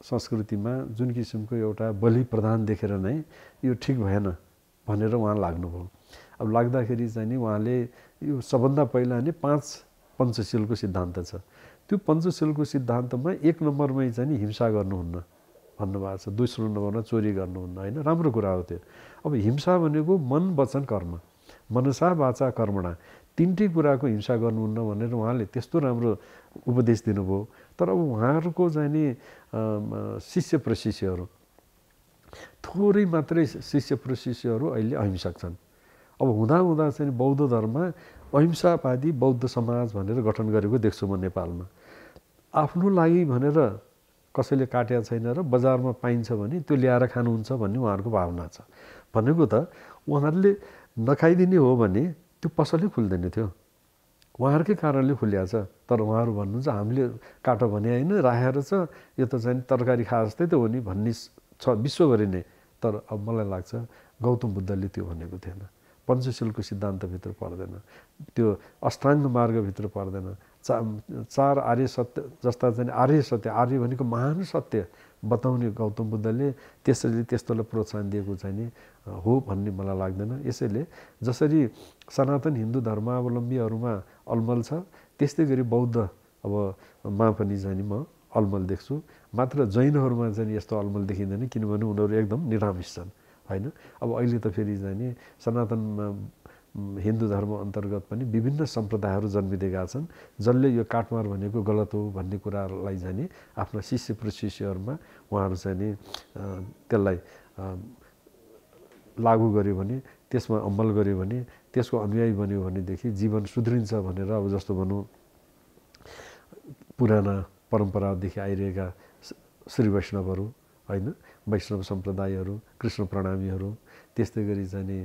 संस्कृतिमा जुन किसिमको एउटा बलि प्रधान देखेर नै यो ठिक भएन भनेर उहाँ लाग्नुभयो। अब लाग्दाखेरि चाहिँ नि उहाँले यो सबभन्दा पहिला नै 5 पञ्चशीलको सिद्धान्त छ। त्यो पञ्चशीलको सिद्धान्तमा 1 नम्बरमै चाहिँ नि हिंसा गर्नुहुन्न भन्नुभएको छ, दोस्रो नम्बरमा चोरी गर्नुहुन्न, होइन। राम्रो कुरा हो त्यो। अब हिंसा भनेको मन, वचन, कर्म, मनसा वाचा कर्मणा, तिनटै कुराको हिंसा गर्नुहुन्न भनेर उहाँले त्यस्तो राम्रो उपदेश दिनुभयो। तर अब उहाँहरूको चाहिँ नि शिष्य प्रशिष्यहरू, थोरै मात्रै शिष्य प्रशिष्यहरू अहिले अहिंसक छन्। अब हुँदा चाहिँ बौद्ध धर्ममा अहिंसावादी बौद्ध समाज भनेर गठन गरेको देख्छु म नेपालमा। आफ्नो लागि भनेर कसैले काटेको छैन र बजारमा पाइन्छ भने त्यो ल्याएर खानुहुन्छ भन्ने उहाँहरूको भावना छ। भनेको त उहाँहरूले नखाइदिने हो भने त्यो पसलै खुल्दैन थियो, उहाँहरूकै कारणले खुलिया छ। तर उहाँहरू भन्नुहुन्छ हामीले काटो भने होइन, राखेर छ, यो त चाहिँ तरकारी खा जस्तै त हो नि भन्ने छ विश्वभरि नै। तर अब मलाई लाग्छ गौतम बुद्धले त्यो भनेको थिएन, पञ्चशीलको सिद्धान्तभित्र पर्दैन, त्यो अष्टाङ्ग मार्गभित्र पर्दैन। चार आर्य सत्य जस्ता चाहिँ आर्य सत्य, आर्य भनेको महान सत्य बताउने गौतम बुद्धले त्यसैले त्यस्तोलाई प्रोत्साहन दिएको चाहिँ नि हो भन्ने मलाई लाग्दैन। यसैले जसरी सनातन हिन्दू धर्मावलम्बीहरूमा अलमल छ, त्यस्तै गरी बौद्ध अब मा पनि चाहिँ नि म अलमल देख्छु। मात्र जैनहरूमा चाहिँ यस्तो अलमल देखिँदैन, किनभने उनीहरू एकदम निरामिष छन्, होइन। अब अहिले त फेरि चाहिँ नि सनातन हिन्दू धर्म अन्तर्गत पनि विभिन्न सम्प्रदायहरू जन्मिदिएका छन्, जसले यो काटमार भनेको गलत हो भन्ने कुरालाई चाहिँ नि आफ्ना शिष्य प्रशिष्यहरूमा उहाँहरू चाहिँ नि त्यसलाई लागू गर्यो भने, त्यसमा अमल गर्यो भने, त्यसको अनुयायी बन्यो भनेदेखि जीवन सुध्रिन्छ भनेर अब जस्तो भनौँ पुराना परम्परादेखि आइरहेका श्री वैष्णवहरू, होइन, वैष्णव सम्प्रदायहरू, कृष्ण प्रणामीहरू, त्यस्तै गरी चाहिँ नि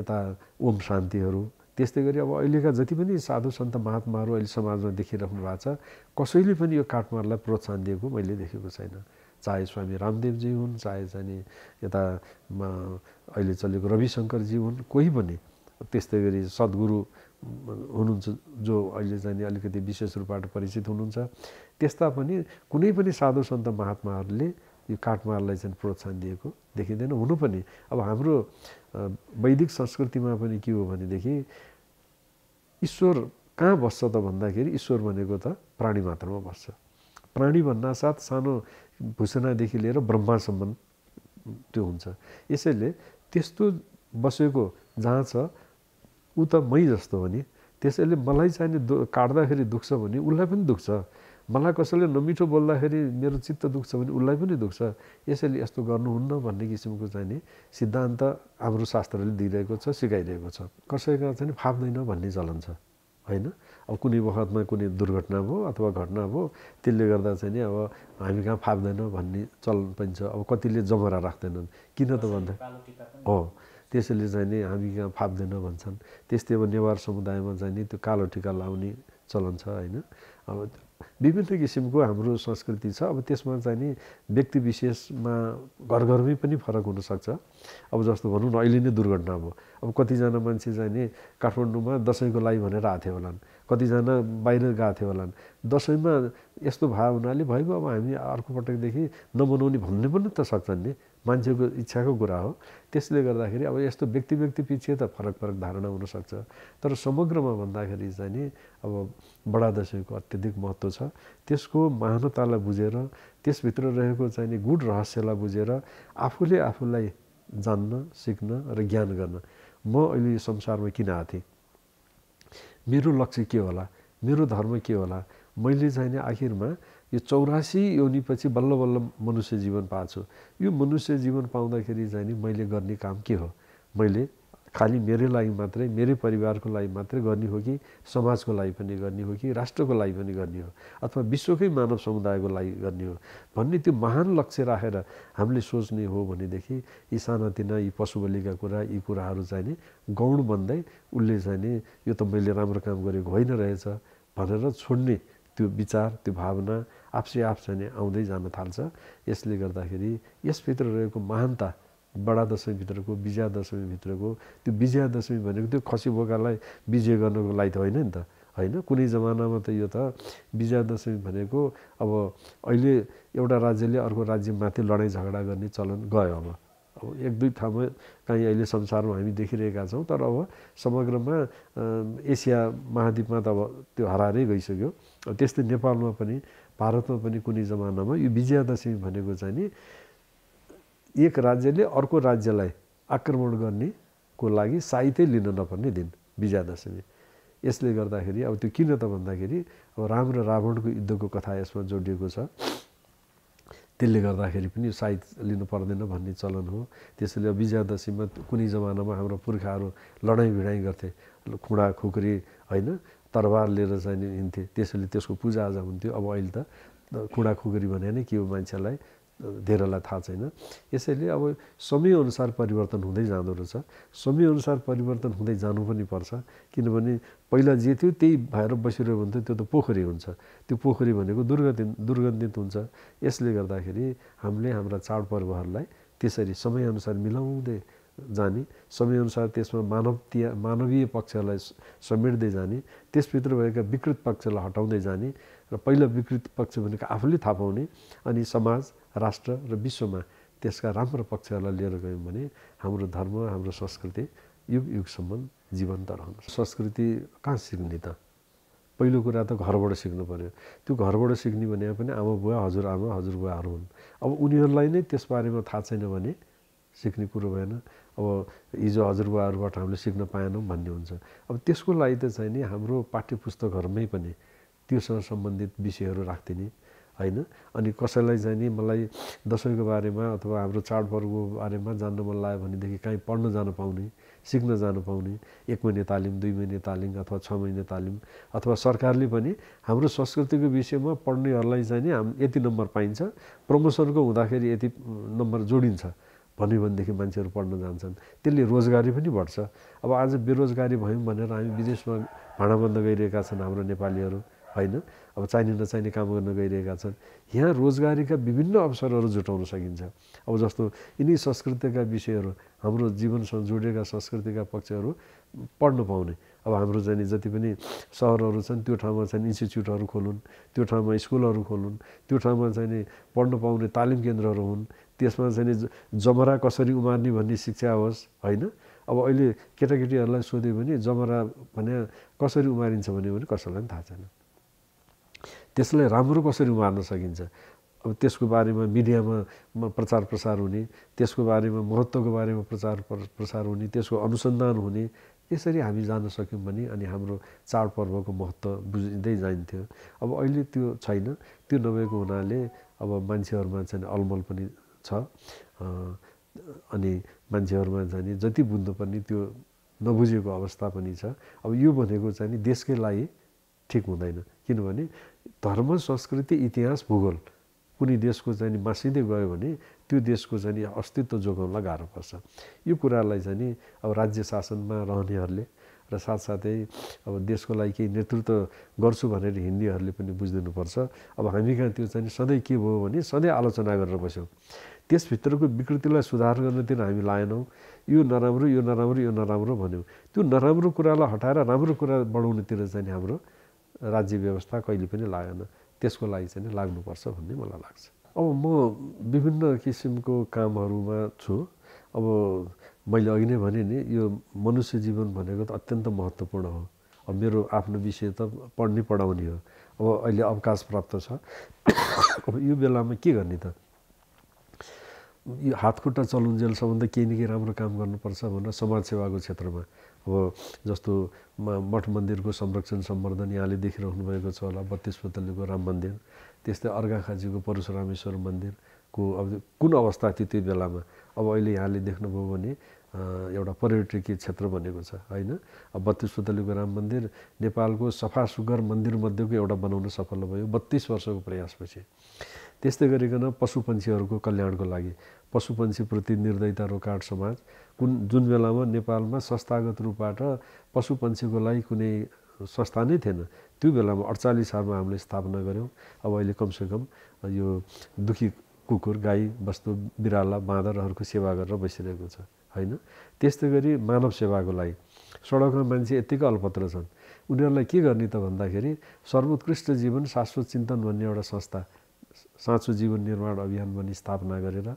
यता ओम शान्तिहरू, त्यस्तै गरी अब अहिलेका जति पनि साधु सन्त महात्माहरू अहिले समाजमा देखिराख्नु भएको छ, कसैले पनि यो काटमारलाई प्रोत्साहन दिएको मैले देखेको छैन। चाहे स्वामी रामदेवजी हुन्, चाहे चाहिँ नि यता अहिले चलेको रविशङ्करजी हुन्, कोही पनि, त्यस्तै गरी सद्गुरु हुनुहुन्छ जो अहिले चाहिँ नि अलिकति विशेष रूपबाट परिचित हुनुहुन्छ, त्यस्ता पनि कुनै पनि साधु सन्त महात्माहरूले यो काटमारलाई चाहिँ प्रोत्साहन दिएको देखिँदैन। हुनु पनि अब हाम्रो वैदिक संस्कृतिमा पनि के हो भनेदेखि ईश्वर कहाँ बस्छ त भन्दाखेरि ईश्वर भनेको त प्राणी मात्रमा बस्छ। प्राणी भन्नासाथ सानो भूषणादेखि लिएर ब्रह्मासम्म त्यो हुन्छ। यसैले त्यस्तो बसेको जहाँ छ ऊ त मै जस्तो हो नि, त्यसैले मलाई चाहिँ काट्दाखेरि दुख्छ भने उसलाई पनि दुख्छ, मलाई कसैले नमिठो बोल्दाखेरि मेरो चित्त दुख्छ भने उसलाई पनि दुख्छ। यसैले यस्तो गर्नुहुन्न भन्ने किसिमको चाहिँ नि सिद्धान्त हाम्रो शास्त्रले दिइरहेको छ, सिकाइरहेको छ। कसैका चाहिँ फाप्दैन भन्ने चलन छ, होइन। अब कुनै वखतमा कुनै दुर्घटना भयो अथवा घटना भयो, त्यसले गर्दा चाहिँ नि अब हामी कहाँ फाप्दैन भन्ने चलन पनि छ। अब कतिले जमरा राख्दैनन्, किन त भन्दा हो त्यसैले चाहिँ नि हामी कहाँ फाप्दैन भन्छन्। त्यस्तै अब नेवार समुदायमा चाहिँ नि त्यो कालो टिका लाउने चलन छ होइन। अब विभिन्न किसिमको हाम्रो संस्कृति छ। अब त्यसमा चाहिँ नि व्यक्ति विशेषमा घर घरमै पनि फरक हुनसक्छ। अब जस्तो भनौँ न अहिले नै दुर्घटना भयो, अब कतिजना मान्छे चाहिँ नि काठमाडौँमा दसैँको लागि भनेर आएको थियो होलान्, कतिजना बाहिर गएको थियो होलान्। दसैँमा यस्तो भयो हुनाले भइगयो, अब हामी अर्को पटकदेखि नमनाउने भन्ने पनि त सक्छन् नि, मान्छेको इच्छाको कुरा हो। त्यसले गर्दाखेरि अब यस्तो व्यक्ति पछि त फरक धारणा हुनसक्छ। तर समग्रमा भन्दाखेरि चाहिँ नि अब बडा दसैँको अत्यधिक महत्त्व छ। त्यसको महानतालाई बुझेर, त्यसभित्र रहेको चाहिँ नि गुढ रहस्यलाई बुझेर आफूले आफूलाई जान्न, सिक्न र ज्ञान गर्न, म अहिले यो संसारमा किन आएको थिएँ, मेरो लक्ष्य के होला, मेरो धर्म के होला, मैले चाहिँ नि आखिरमा यो 84 योनिपछि बल्ल बल्ल मनुष्य जीवन पाएको छु। यो मनुष्य जीवन पाउँदाखेरि चाहिँ नि मैले गर्ने काम के हो, मैले खालि मेरै लागि मात्रै, मेरै परिवारको लागि मात्रै गर्ने हो कि समाजको लागि पनि गर्ने हो कि राष्ट्रको लागि पनि गर्ने हो अथवा विश्वकै मानव समुदायको लागि गर्ने हो भन्ने त्यो महान लक्ष्य राखेर हामीले सोच्ने हो भनेदेखि यी सानातिना यी पशु बलिका कुरा, यी कुराहरू चाहिँ नि गौण बन्दै उसले चाहिँ नि यो त मैले राम्रो काम गरेको होइन रहेछ भनेर छोड्ने त्यो विचार, त्यो भावना आफसे आफ चाहिँ नि आउँदै जान थाल्छ। यसले गर्दाखेरि यसभित्र रहेको महानता, बडा दशमीभित्रको, विजया दशमीभित्रको त्यो विजया दशमी भनेको त्यो खसी बोकालाई विजय गर्नको लागि त होइन नि त, होइन। कुनै जमानामा त यो त विजया दशमी भनेको अब अहिले एउटा राज्यले अर्को राज्यमाथि लडाइँ झगडा गर्ने चलन गयो। अब एक दुई ठाउँमा कहीँ अहिले संसारमा हामी देखिरहेका छौँ, तर अब समग्रमा एसिया महाद्वीपमा त अब त्यो हरारै गइसक्यो। त्यस्तै नेपालमा पनि, भारतमा पनि कुनै जमानामा यो विजया दशमी भनेको चाहिँ नि एक राज्यले अर्को राज्यलाई आक्रमण गर्नेको लागि साइतै लिन नपर्ने दिन विजया दशमी। यसले गर्दाखेरि अब त्यो किन त भन्दाखेरि अब राम र रावणको युद्धको कथा यसमा जोडिएको छ। त्यसले गर्दाखेरि पनि साइत लिनु पर्दैन भन्ने चलन हो। त्यसैले विजया दशमीमा कुनै जमानामा हाम्रो पुर्खाहरू लडाइँ भिडाइँ गर्थे, खुँडा खुकुरी होइन, तरबार लिएर चाहिँ हिँड्थे, त्यसैले त्यसको पूजाआजा हुन्थ्यो। अब अहिले त खुँडा खुकुरी भने नै के हो मान्छेलाई धेरैलाई थाहा छैन। यसैले अब समयअनुसार परिवर्तन हुँदै जाँदो रहेछ। समयअनुसार परिवर्तन हुँदै जानु पनि पर्छ, किनभने पहिला जे थियो त्यही भएर बसिरह्यो भने त त्यो त पोखरी हुन्छ। त्यो पोखरी भनेको दुर्गन्धित हुन्छ। यसले गर्दाखेरि हामीले हाम्रा चाडपर्वहरूलाई त्यसरी समयअनुसार मिलाउँदै जाने, समयअनुसार त्यसमा मानवीय पक्षलाई समेट्दै जाने, त्यसभित्र भएका विकृत पक्षलाई हटाउँदै जाने र पहिला विकृत पक्ष भनेको आफूले थाहा पाउने, अनि समाज, राष्ट्र र विश्वमा त्यसका राम्रो पक्षहरूलाई लिएर गयौँ भने हाम्रो धर्म, हाम्रो संस्कृति युग युगसम्म जीवन्त रहन्छ। संस्कृति कहाँ सिक्ने त? पहिलो कुरा त घरबाट सिक्नु पर्यो। त्यो घरबाट सिक्ने भने पनि आमा बुवा, हजुरआमा, हजुरबुवाहरू हुन्। अब उनीहरूलाई नै त्यसबारेमा थाहा छैन भने सिक्ने कुरो भएन। अब हिजो हजुरबुवाहरूबाट हामीले सिक्न पाएनौँ भन्ने हुन्छ। अब त्यसको लागि त चाहिँ नि हाम्रो पाठ्यपुस्तकहरूमै पनि त्योसँग सम्बन्धित विषयहरू राखिदिने होइन। अनि कसैलाई चाहिँ नि मलाई दसैँको बारेमा अथवा हाम्रो चाडपर्वको बारेमा जान्न मन लाग्यो भनेदेखि कहीँ पढ्न जान पाउने, सिक्न जान पाउने, 1 महिना तालिम, 2 महिना तालिम अथवा 6 महिना तालिम, अथवा सरकारले पनि हाम्रो संस्कृतिको विषयमा पढ्नेहरूलाई चाहिँ नि यति नम्बर पाइन्छ, प्रमोसनको हुँदाखेरि यति नम्बर जोडिन्छ भन्यो भनेदेखि मान्छेहरू पढ्न जान्छन्। त्यसले रोजगारी पनि बढ्छ। अब आज बेरोजगारी भयौँ भनेर हामी विदेशमा भाँडा बन्द गइरहेका छन् हाम्रो नेपालीहरू होइन। अब चाहिने नचाहिने काम गर्न गइरहेका छन्। यहाँ रोजगारीका विभिन्न अवसरहरू जुटाउन सकिन्छ। अब जस्तो यिनी संस्कृतिका विषयहरू, हाम्रो जीवनसँग जोडिएका संस्कृतिका पक्षहरू पढ्न पाउने। अब हाम्रो चाहिँ जति पनि सहरहरू छन् त्यो ठाउँमा चाहिँ इन्स्टिच्युटहरू खोलुन्, त्यो ठाउँमा स्कुलहरू खोलुन्, त्यो ठाउँमा चाहिँ पढ्न पाउने तालिम केन्द्रहरू हुन्। त्यसमा चाहिँ जमरा कसरी उमार्ने भन्ने शिक्षा होस् होइन। अब अहिले केटाकेटीहरूलाई सोध्यो भने जमरा भने कसरी उमारिन्छ भने कसैलाई पनि थाहा छैन। त्यसलाई राम्रो कसरी उमार्न सकिन्छ, अब त्यसको बारेमा मिडियामा प्रचार प्रसार हुने, त्यसको बारेमा महत्त्वको बारेमा प्रचार प्रसार हुने, त्यसको अनुसन्धान हुने, यसरी हामी जान्न सक्यौँ भने अनि हाम्रो चाडपर्वको महत्त्व बुझिँदै जान्थ्यो। अब अहिले त्यो छैन। त्यो नभएको हुनाले अब मान्छेहरूमा चाहिँ अलमल पनि छ, अनि मान्छेहरूमा चाहिँ जति बुझ्नुपर्ने त्यो नबुझेको अवस्था पनि छ। अब यो भनेको चाहिँ देशकै लागि ठिक हुँदैन, किनभने धर्म, संस्कृति, इतिहास, भूगोल कुनै देशको चाहिँ मासिँदै गयो भने त्यो देशको चाहिँ अस्तित्व जोगाउनलाई गाह्रो पर्छ। यो कुरालाई चाहिँ नि अब राज्य शासनमा रहनेहरूले र साथसाथै अब देशको लागि केही नेतृत्व गर्छु भनेर हिँड्नेहरूले पनि बुझिदिनुपर्छ। अब हामी कहाँ त्यो चाहिँ सधैँ के भयो भने सधैँ आलोचना गरेर बस्यौँ, त्यसभित्रको विकृतिलाई सुधार गर्नतिर हामी लाएनौँ। यो नराम्रो यो नराम्रो यो नराम्रो भन्यौँ, त्यो नराम्रो कुरालाई हटाएर राम्रो कुरा बढाउनेतिर चाहिँ हाम्रो राज्य व्यवस्था कहिले पनि लागेन। त्यसको लागि चाहिँ लाग्नुपर्छ भन्ने मलाई लाग्छ। अब म विभिन्न किसिमको कामहरूमा छु। अब मैले अघि नै भने नि यो मनुष्य जीवन भनेको त अत्यन्त महत्त्वपूर्ण हो। अब मेरो आफ्नो विषय त पढाउने हो। अब अहिले अवकाश प्राप्त छ। अब यो बेलामा के गर्ने त? यो हातखुट्टा चलुन्जेलसम्म त केही न केही राम्रो काम गर्नुपर्छ भनेर समाजसेवाको क्षेत्रमा अब जस्तो मठ मन्दिरको संरक्षण सम्वर्धन यहाँले देखिरहनु भएको छ होला, 32 पत्तलीको राम मन्दिर, त्यस्तै अर्घाखाँचीको परशुरामेश्वर मन्दिरको अब कुन अवस्था थियो त्यो बेलामा। अब अहिले यहाँले देख्नुभयो भने एउटा पर्यटकीय क्षेत्र बनेको छ होइन। अब 32 पत्तलीको राम मन्दिर नेपालको सफा सुग्घर मन्दिर मध्येको एउटा बनाउन सफल भयो 32 वर्षको प्रयासपछि। त्यस्तै गरिकन पशुपन्छीहरूको कल्याणको लागि पशुपन्छीप्रति निर्दयता रोकाट समाज जुन बेलामा नेपालमा संस्थागत रूपबाट पशुपन्छीको लागि कुनै संस्था नै थिएन, त्यो बेलामा 48 सालमा हामीले स्थापना गऱ्यौँ। अब अहिले कमसेकम यो दुखी कुकुर, गाई, बस्तु, बिराला, बाँदरहरूको सेवा गरेर बसिरहेको छ होइन। त्यस्तै गरी मानव सेवाको लागि सडकमा मान्छे यत्तिकै अल्पत्र छन्, उनीहरूलाई के गर्ने त भन्दाखेरि सर्वोत्कृष्ट जीवन शाश्वत चिन्तन भन्ने एउटा संस्था, साँचो जीवन निर्माण अभियान भन्ने स्थापना गरेर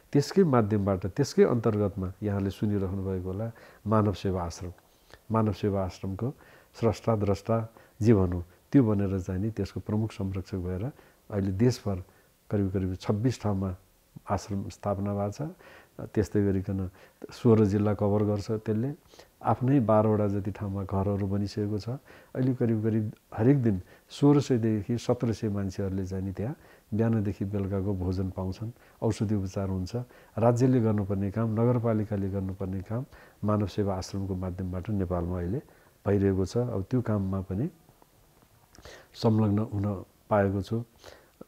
त्यसकै माध्यमबाट त्यसकै अन्तर्गतमा यहाँले सुनिरहनु भएको होला मानव सेवा आश्रम। मानव सेवा आश्रमको स्रष्टा द्रष्टा जे भनौँ त्यो बनेर चाहिँ नि त्यसको प्रमुख संरक्षक भएर अहिले देशभर करिब 26 ठाउँमा आश्रम स्थापना भएको छ। त्यस्तै गरिकन 16 जिल्ला कभर गर्छ त्यसले। आफ्नै 12वटा जति ठाउँमा घरहरू बनिसकेको छ। अहिले करिब हरेक दिन 1600 देखि 1700 मान्छेहरूले चाहिँ नि त्यहाँ बिहानदेखि बेलुकाको भोजन पाउँछन्, औषधि उपचार हुन्छ। राज्यले गर्नुपर्ने काम, नगरपालिकाले गर्नुपर्ने काम मानव सेवा आश्रमको माध्यमबाट नेपालमा अहिले भइरहेको छ। अब त्यो काममा पनि संलग्न हुन पाएको छु।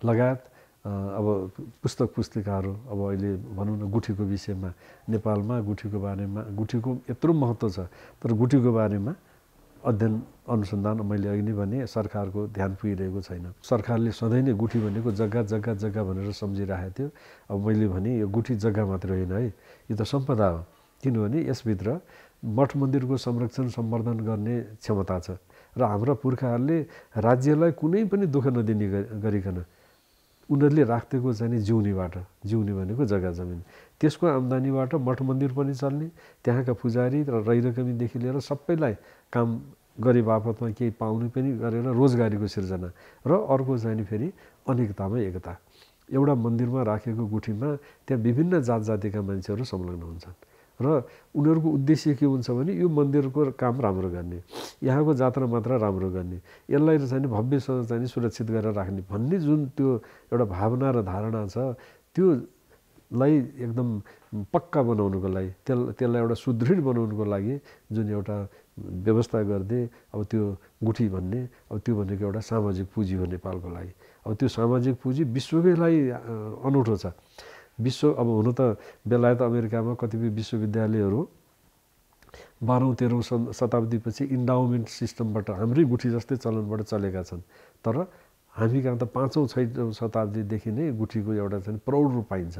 लगायत अब पुस्तक पुस्तिकाहरू अब अहिले भनौँ न गुठीको विषयमा नेपालमा गुठीको बारेमा गुठीको यत्रो महत्त्व छ, तर गुठीको बारेमा अध्ययन अनुसन्धान मैले अघि नै भने सरकारको ध्यान पुगिरहेको छैन। सरकारले सधैँ नै गुठी भनेको जग्गा जग्गा जग्गा भनेर सम्झिरहेको थियो। अब मैले भने यो गुठी जग्गा मात्र होइन है, यो त सम्पदा हो। किनभने यसभित्र मठ मन्दिरको संरक्षण सम्वर्धन गर्ने क्षमता छ र हाम्रा पुर्खाहरूले राज्यलाई कुनै पनि दुःख नदिने गरिकन उनीहरूले राखेको चाहिँ नि जिउने भनेको जग्गा जमिन, त्यसको आम्दानीबाट मठ मन्दिर पनि चल्ने, त्यहाँका पुजारी र रैरकमीदेखि लिएर सबैलाई काम गरे बापतमा केही पाउने पनि गरेर रोजगारीको सिर्जना र अर्को चाहिँ नि फेरि अनेकतामा एकता। एउटा मन्दिरमा राखेको गुठीमा त्यहाँ विभिन्न जात जातिका मान्छेहरू संलग्न हुन्छन् र उनीहरूको उद्देश्य के हुन्छ भने यो मन्दिरको काम राम्रो गर्ने, यहाँको जात्रा मात्रा राम्रो गर्ने, यसलाई चाहिँ भव्यसँग चाहिँ सुरक्षित गरेर राख्ने भन्ने जुन त्यो एउटा भावना र धारणा छ, त्योलाई एकदम पक्का बनाउनुको लागि त्यसलाई एउटा सुदृढ बनाउनुको लागि जुन एउटा व्यवस्था गर्दै अब त्यो गुठी भन्ने अब त्यो भनेको एउटा सामाजिक पुँजी हो नेपालको लागि। अब त्यो सामाजिक पुँजी विश्वकै लागि अनौठो छ। अब हुन त बेलायत अमेरिकामा कतिपय विश्वविद्यालयहरू 12औं-13औं शताब्दीपछि इन्डाउमेन्ट सिस्टमबाट हाम्रै गुठी जस्तै चलनबाट चलेका छन्। तर हामी कहाँ त 5औं-6औं शताब्दीदेखि नै गुठीको एउटा चाहिँ प्रौढ रूप पाइन्छ।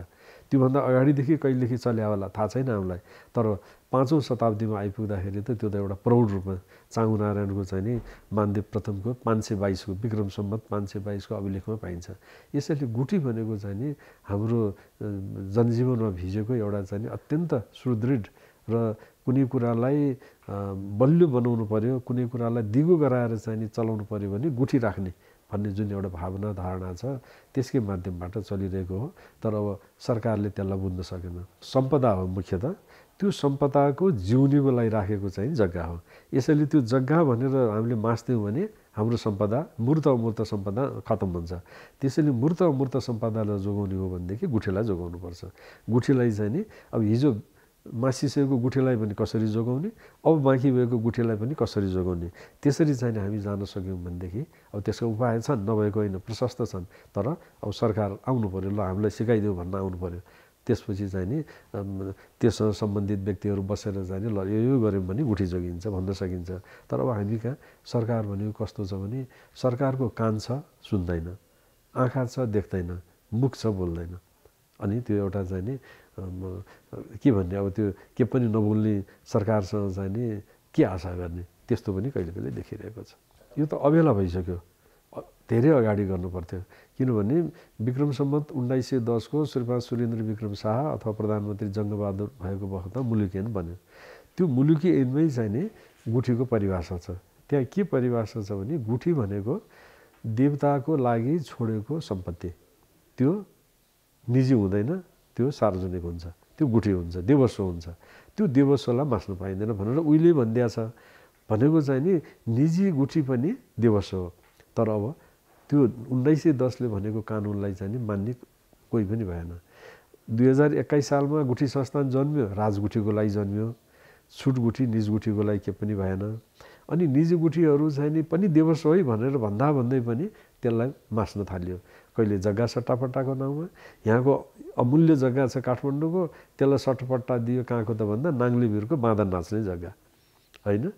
त्योभन्दा अगाडिदेखि कहिलेदेखि चल्या होला थाहा छैन हामीलाई, तर 5औं शताब्दीमा आइपुग्दाखेरि त त्यो त एउटा प्रौढ रूपमा चाँगुनारायणको चाहिँ नि मानदेव प्रथमको 522को विक्रम सम्वत 522को अभिलेखमा पाइन्छ। यसैले गुठी भनेको चाहिँ नि हाम्रो जनजीवनमा भिजेको एउटा चाहिँ नि अत्यन्त सुदृढ र कुनै कुरालाई बलियो बनाउनु पर्यो, कुनै कुरालाई दिगो गराएर चाहिँ नि चलाउनु पर्यो भने गुठी राख्ने भन्ने जुन एउटा भावना धारणा छ त्यसकै माध्यमबाट चलिरहेको हो। तर अब सरकारले त्यसलाई बुझ्न सकेन। सम्पदा हो मुख्यतः, त्यो सम्पदाको जिउनीको लागि राखेको चाहिँ जग्गा हो। यसैले त्यो जग्गा भनेर हामीले मास्त्यौँ भने हाम्रो सम्पदा मूर्त अमूर्त सम्पदा खतम हुन्छ। त्यसैले मूर्त अमूर्त सम्पदालाई जोगाउने हो भनेदेखि गुठीलाई जोगाउनुपर्छ। गुठीलाई चाहिँ नि अब हिजो मासिसकेको गुठीलाई पनि कसरी जोगाउने, अब बाँकी भएको गुठीलाई पनि कसरी जोगाउने, त्यसरी चाहिँ हामी जान सक्यौँ भनेदेखि अब त्यसको उपाय छन्, नभएको होइन, प्रशस्त छन्। तर अब सरकार आउनु पर्यो, ल हामीलाई सिकाइदेऊ भन्न आउनु पर्यो। त्यसपछि चाहिँ नि त्यससँग सम्बन्धित व्यक्तिहरू बसेर चाहिँ नि ल यो गऱ्यौँ भने गुठी जोगिन्छ भन्न सकिन्छ। तर अब हामी कहाँ सरकार भनेको कस्तो छ भने सरकारको कान छ सुन्दैन, आँखा छ देख्दैन, मुख छ बोल्दैन। अनि त्यो एउटा चाहिँ नि के भन्ने अब त्यो के पनि नबोल्ने सरकारसँग चाहिँ नि के आशा गर्ने, त्यस्तो पनि कहिले कहिले देखिरहेको छ। यो त अबेला भइसक्यो, धेरै अगाडि गर्नु पर्थ्यो। किनभने विक्रम सम्वत 1910 को श्रीपाद सुरेन्द्र विक्रम शाह अथवा प्रधानमन्त्री जङ्गबहादुर भएको वखतमा मुलुकी ऐन बन्यो। त्यो मुलुकी ऐनमै चाहिँ नि गुठीको परिभाषा छ। त्यहाँ के परिभाषा छ भने गुठी भनेको देवताको लागि छोडेको सम्पत्ति, त्यो निजी हुँदैन, त्यो सार्वजनिक हुन्छ, त्यो गुठी हुन्छ, देवस्व हुन्छ। त्यो देवस्वलाई मास्नु पाइँदैन भनेर उहिले भनिदिया छ। भनेको चाहिँ नि निजी गुठी पनि देवस्व हो। तर अब त्यो 1910ले भनेको कानुनलाई चाहिँ नि मान्ने कोही पनि भएन। 2021 सालमा गुठी संस्थान जन्मियो, राजगुठीको लागि जन्मियो, छुट गुठी निज गुठीको लागि के पनि भएन। अनि निजी गुठीहरू चाहिँ नि पनि देवस्व है भनेर भन्दा भन्दै पनि त्यसलाई मास्न थालियो। कहिले जग्गा सट्टापट्टाको नाउँमा, यहाँको अमूल्य जग्गा छ काठमाडौँको, त्यसलाई सट्टापट्टा दियो कहाँको त भन्दा नाङ्लेभिरको बाँदर नाच्ने जग्गा होइन।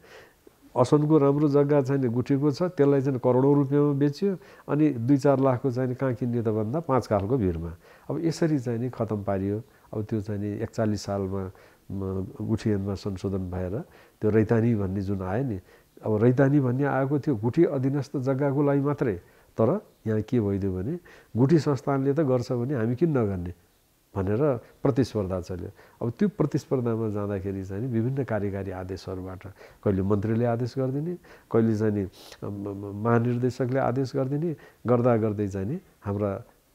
असनको राम्रो जग्गा चाहिँ गुठीको छ, त्यसलाई चाहिँ करोडौँ रुपियाँमा बेच्यो। अनि 2-4 लाखको चाहिँ कहाँ किन्यो त भन्दा 5 कालको भिरमा। अब यसरी चाहिँ नि खतम पारियो। अब त्यो चाहिँ नि 41 सालमा गुठी ऐनमा संशोधन भएर त्यो रैतानी भन्ने जुन आयो नि, अब रैतानी भन्ने आएको थियो गुठी अधीनस्थ जग्गाको लागि मात्रै। तर यहाँ के भइदियो भने गुठी संस्थानले त गर्छ भने हामी किन नगर्ने भनेर प्रतिस्पर्धा चल्यो। अब त्यो प्रतिस्पर्धामा जाँदाखेरि चाहिँ विभिन्न कार्यकारी आदेशहरूबाट कहिले मन्त्रीले आदेश गरिदिने, कहिले चाहिँ नि महानिर्देशकले आदेश गरिदिने, गर्दा गर्दै चाहिँ नि हाम्रा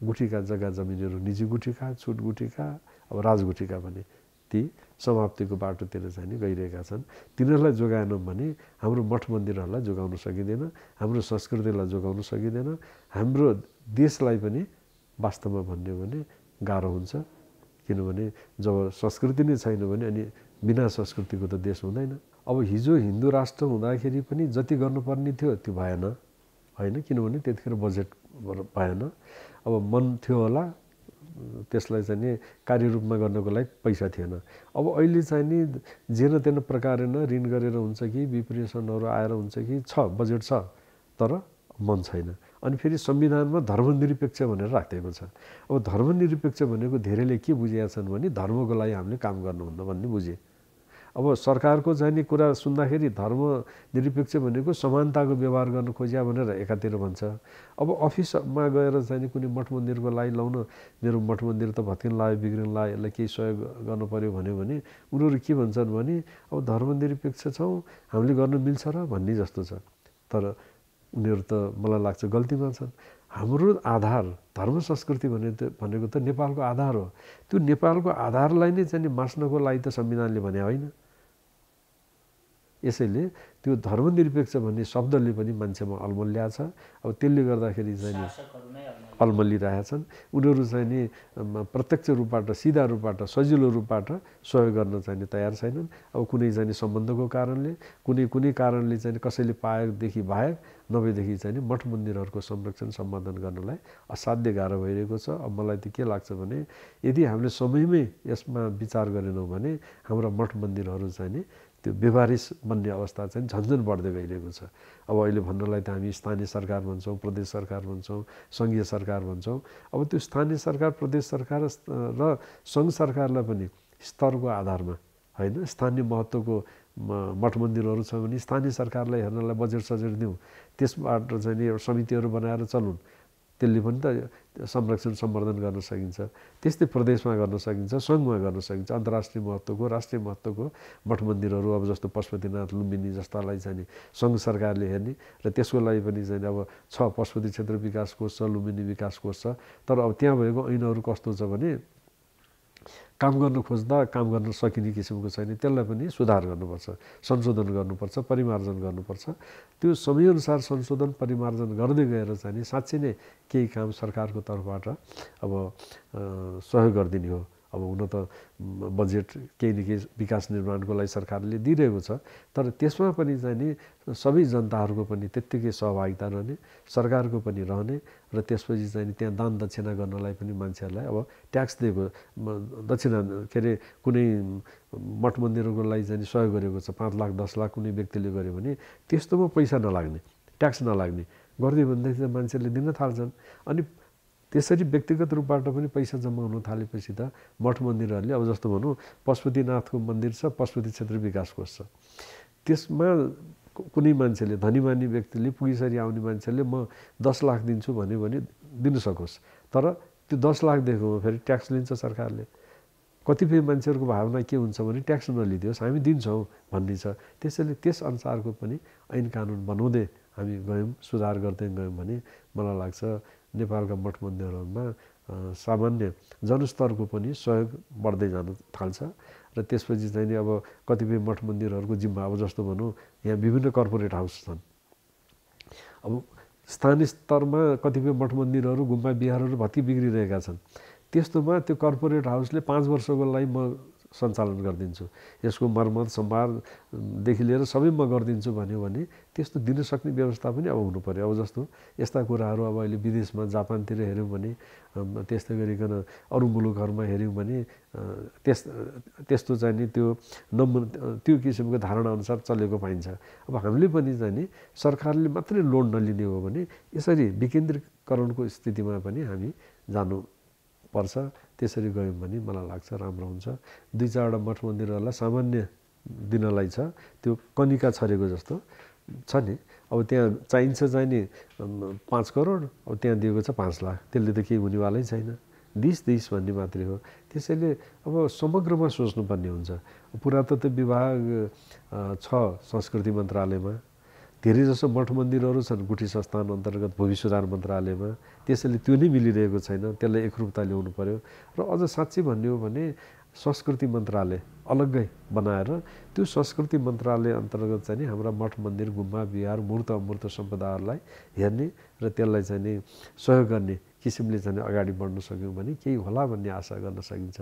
गुठीका जग्गा जमिनहरू निजी गुठीका, छुट गुठीका, अब राजगुठीका पनि ती समाप्तिको बाटोतिर चाहिँ नि गइरहेका छन्। तिनीहरूलाई जोगाएनौँ भने हाम्रो मठ मन्दिरहरूलाई जोगाउन सकिँदैन, हाम्रो संस्कृतिलाई जोगाउन सकिँदैन, हाम्रो देशलाई पनि वास्तवमा भन्यो भने गाह्रो हुन्छ। किनभने जब संस्कृति नै छैन भने अनि बिना संस्कृतिको त देश हुँदैन। अब हिजो हिन्दू राष्ट्र हुँदाखेरि पनि जति गर्नुपर्ने थियो त्यो भएन होइन, किनभने त्यतिखेर बजेट भएन। अब मन थियो होला त्यसलाई चाहिँ नि कार्यरूपमा गर्नको लागि पैसा थिएन। अब अहिले चाहिँ नि जेन तेन प्रकारेण ऋण गरेर हुन्छ कि विप्रेसनहरू आएर हुन्छ कि छ बजेट छ तर मन छैन। अनि फेरि संविधानमा धर्मनिरपेक्ष भनेर राखिएको छ। अब धर्मनिरपेक्ष भनेको धेरैले के बुझेका छन् भने धर्मको लागि हामीले काम गर्नुहुन्न भन्ने बुझे। अब सरकारको चाहिँ नि कुरा सुन्दाखेरि धर्मनिरपेक्ष भनेको समानताको व्यवहार गर्न खोज्या भनेर एकातिर भन्छ। अब अफिसमा गएर चाहिँ नि कुनै मठ मन्दिरको लागि लाउन मेरो मठ मन्दिर त भत्किन लाग्यो बिग्रिन लाग्यो, यसलाई केही सहयोग गर्नु पर्यो भन्यो भने उनीहरू के भन्छन् भने अब धर्मनिरपेक्ष छौँ हामीले गर्न मिल्छ र भन्ने जस्तो छ। तर उनीहरू त मलाई लाग्छ गल्तीमा छन्। हाम्रो आधार धर्म संस्कृति भनेको त नेपालको आधार हो। त्यो नेपालको आधारलाई नै चाहिँ मास्नको लागि त संविधानले भने होइन। यसैले त्यो धर्मनिरपेक्ष भन्ने शब्दले पनि मान्छेमा अल्मल्याएको छ। अब त्यसले गर्दाखेरि चाहिँ नि अल्मलिरहेछन्। उनीहरू चाहिँ नि प्रत्यक्ष रूपबाट सिधा रूपबाट सजिलो रूपबाट सहयोग गर्न चाहिँ तयार छैनन्। अब कुनै चाहिँ सम्बन्धको कारणले कुनै कारणले चाहिँ कसैले पाएदेखि बाहेक नभएदेखि चाहिँ मठ मन्दिरहरूको संरक्षण सम्वर्धन गर्नलाई असाध्य गाह्रो भइरहेको छ। अब मलाई त के लाग्छ भने यदि हामीले समयमै यसमा विचार गरेनौँ भने हाम्रा मठ मन्दिरहरू चाहिँ नि त्यो व्यवहारिस बन्ने अवस्था चाहिँ झन्झन बढ्दै गइरहेको छ। अब अहिले भन्नलाई त हामी स्थानीय सरकार भन्छौँ, प्रदेश सरकार भन्छौँ, सङ्घीय सरकार भन्छौँ। अब त्यो स्थानीय सरकार, प्रदेश सरकार र सङ्घ सरकारलाई पनि स्तरको आधारमा होइन, स्थानीय महत्त्वको मठ मन्दिरहरू छ भने स्थानीय सरकारलाई हेर्नलाई बजेट सजेट दिउँ, त्यसबाट चाहिँ नि समितिहरू बनाएर चलुन्, त्यसले पनि त संरक्षण सम्वर्धन गर्न सकिन्छ। त्यस्तै प्रदेशमा गर्न सकिन्छ, सङ्घमा गर्न सकिन्छ। अन्तर्राष्ट्रिय महत्त्वको राष्ट्रिय महत्त्वको मठ मन्दिरहरू अब जस्तो पशुपतिनाथ लुम्बिनी जस्तालाई चाहिँ नि सङ्घ सरकारले हेर्ने र त्यसको लागि पनि चाहिँ अब छ पशुपति क्षेत्र विकास कोष छ, लुम्बिनी विकास कोष छ। तर अब त्यहाँ भएको ऐनहरू कस्तो छ भने काम गर्न खोज्दा काम गर्न सकिने किसिमको छैन। त्यसलाई पनि सुधार गर्नुपर्छ, संशोधन गर्नुपर्छ, परिमार्जन गर्नुपर्छ। त्यो समयअनुसार संशोधन परिमार्जन गर्दै गएर चाहिँ नि साँच्चै नै केही काम सरकारको तर्फबाट अब सहयोग गरिदिने हो। अब हुन त बजेट केही न केही विकास निर्माणको लागि सरकारले दिइरहेको छ, तर त्यसमा पनि चाहिँ नि सबै जनताहरूको पनि त्यत्तिकै सहभागिता रहने, सरकारको पनि रहने र त्यसपछि चाहिँ नि त्यहाँ दान दक्षिणा गर्नलाई पनि मान्छेहरूलाई अब ट्याक्स दिएको दक्षिणा के अरे कुनै मठ मन्दिरको लागि चाहिँ सहयोग गरेको छ 5 लाख 10 लाख कुनै व्यक्तिले गर्यो भने त्यस्तोमा पैसा नलाग्ने, ट्याक्स नलाग्ने गरिदियो भनेदेखि त मान्छेले दिन थाल्छन्। अनि त्यसरी व्यक्तिगत रूपबाट पनि पैसा जम्मा हुन थालेपछि त मठ मन्दिरहरूले अब जस्तो भनौँ पशुपतिनाथको मन्दिर छ, पशुपति क्षेत्र विकास कोष छ, त्यसमा कुनै मान्छेले धनीमानी व्यक्तिले पुगिसरी आउने मान्छेले म 10 लाख दिन्छु भन्यो भने दिन सकोस्, तर त्यो 10 लाख दिएकोमा फेरि ट्याक्स लिन्छ सरकारले। कतिपय मान्छेहरूको भावना के हुन्छ भने ट्याक्स नलिदियोस् हामी दिन्छौँ भन्ने छ। त्यसैले त्यस अनुसारको पनि ऐन कानुन बनाउँदै हामी गयौँ, सुधार गर्दै गयौँ भने मलाई लाग्छ नेपालका मठ मन्दिरहरूमा सामान्य जनस्तरको पनि सहयोग बढ्दै जान थाल्छ र त्यसपछि चाहिँ नि अब कतिपय मठ मन्दिरहरूको जिम्मा अब जस्तो भनौँ यहाँ विभिन्न कर्पोरेट हाउस छन्, अब स्थानीय स्तरमा कतिपय मठ मन्दिरहरू गुम्बा बिहारहरू भत्ती बिग्रिरहेका छन्, त्यस्तोमा त्यो कर्पोरेट हाउसले 5 वर्षको लागि म सञ्चालन गरिदिन्छु, यसको मर्मत सम्भारदेखि लिएर सबै म गरिदिन्छु भन्यो भने त्यस्तो दिन सक्ने व्यवस्था पनि अब हुनु पर्यो। अब जस्तो यस्ता कुराहरू अब अहिले विदेशमा जापानतिर हेऱ्यौँ भने त्यस्तै गरिकन अरू मुलुकहरूमा हेऱ्यौँ भने त्यस्तो चाहिँ नि त्यो किसिमको धारणा अनुसार चलेको पाइन्छ। अब हामीले पनि चाहिँ नि सरकारले मात्रै लोड नलिने हो भने यसरी विकेन्द्रीकरणको स्थितिमा पनि हामी जानु पर्छ। त्यसरी गयौँ भने मलाई लाग्छ राम्रो हुन्छ। 2-4वटा मठ मन्दिरहरूलाई सामान्य दिनलाई छ, त्यो कनिका छरेको जस्तो छ नि, अब त्यहाँ चाहिन्छ चाहिँ नि 5 करोड, अब त्यहाँ दिएको छ 5 लाख, त्यसले त केही हुनेवालै छैन, दिस भन्ने मात्रै हो। त्यसैले अब समग्रमा सोच्नुपर्ने हुन्छ। पुरातत्व विभाग छ संस्कृति मन्त्रालयमा, धेरैजसो मठ मन्दिरहरू छन् गुठी संस्थान अन्तर्गत भूमि सुधार मन्त्रालयमा, त्यसैले त्यो नै मिलिरहेको छैन, त्यसलाई एकरूपता ल्याउनु पर्यो। र अझ साँच्चै भन्ने हो भने संस्कृति मन्त्रालय अलग्गै बनाएर त्यो संस्कृति मन्त्रालय अन्तर्गत चाहिँ नि हाम्रा मठ मन्दिर गुम्बा बिहार मूर्त अमूर्त सम्पदाहरूलाई हेर्ने र त्यसलाई चाहिँ नि सहयोग गर्ने किसिमले चाहिँ अगाडि बढ्न सक्यौँ भने केही होला भन्ने आशा गर्न सकिन्छ।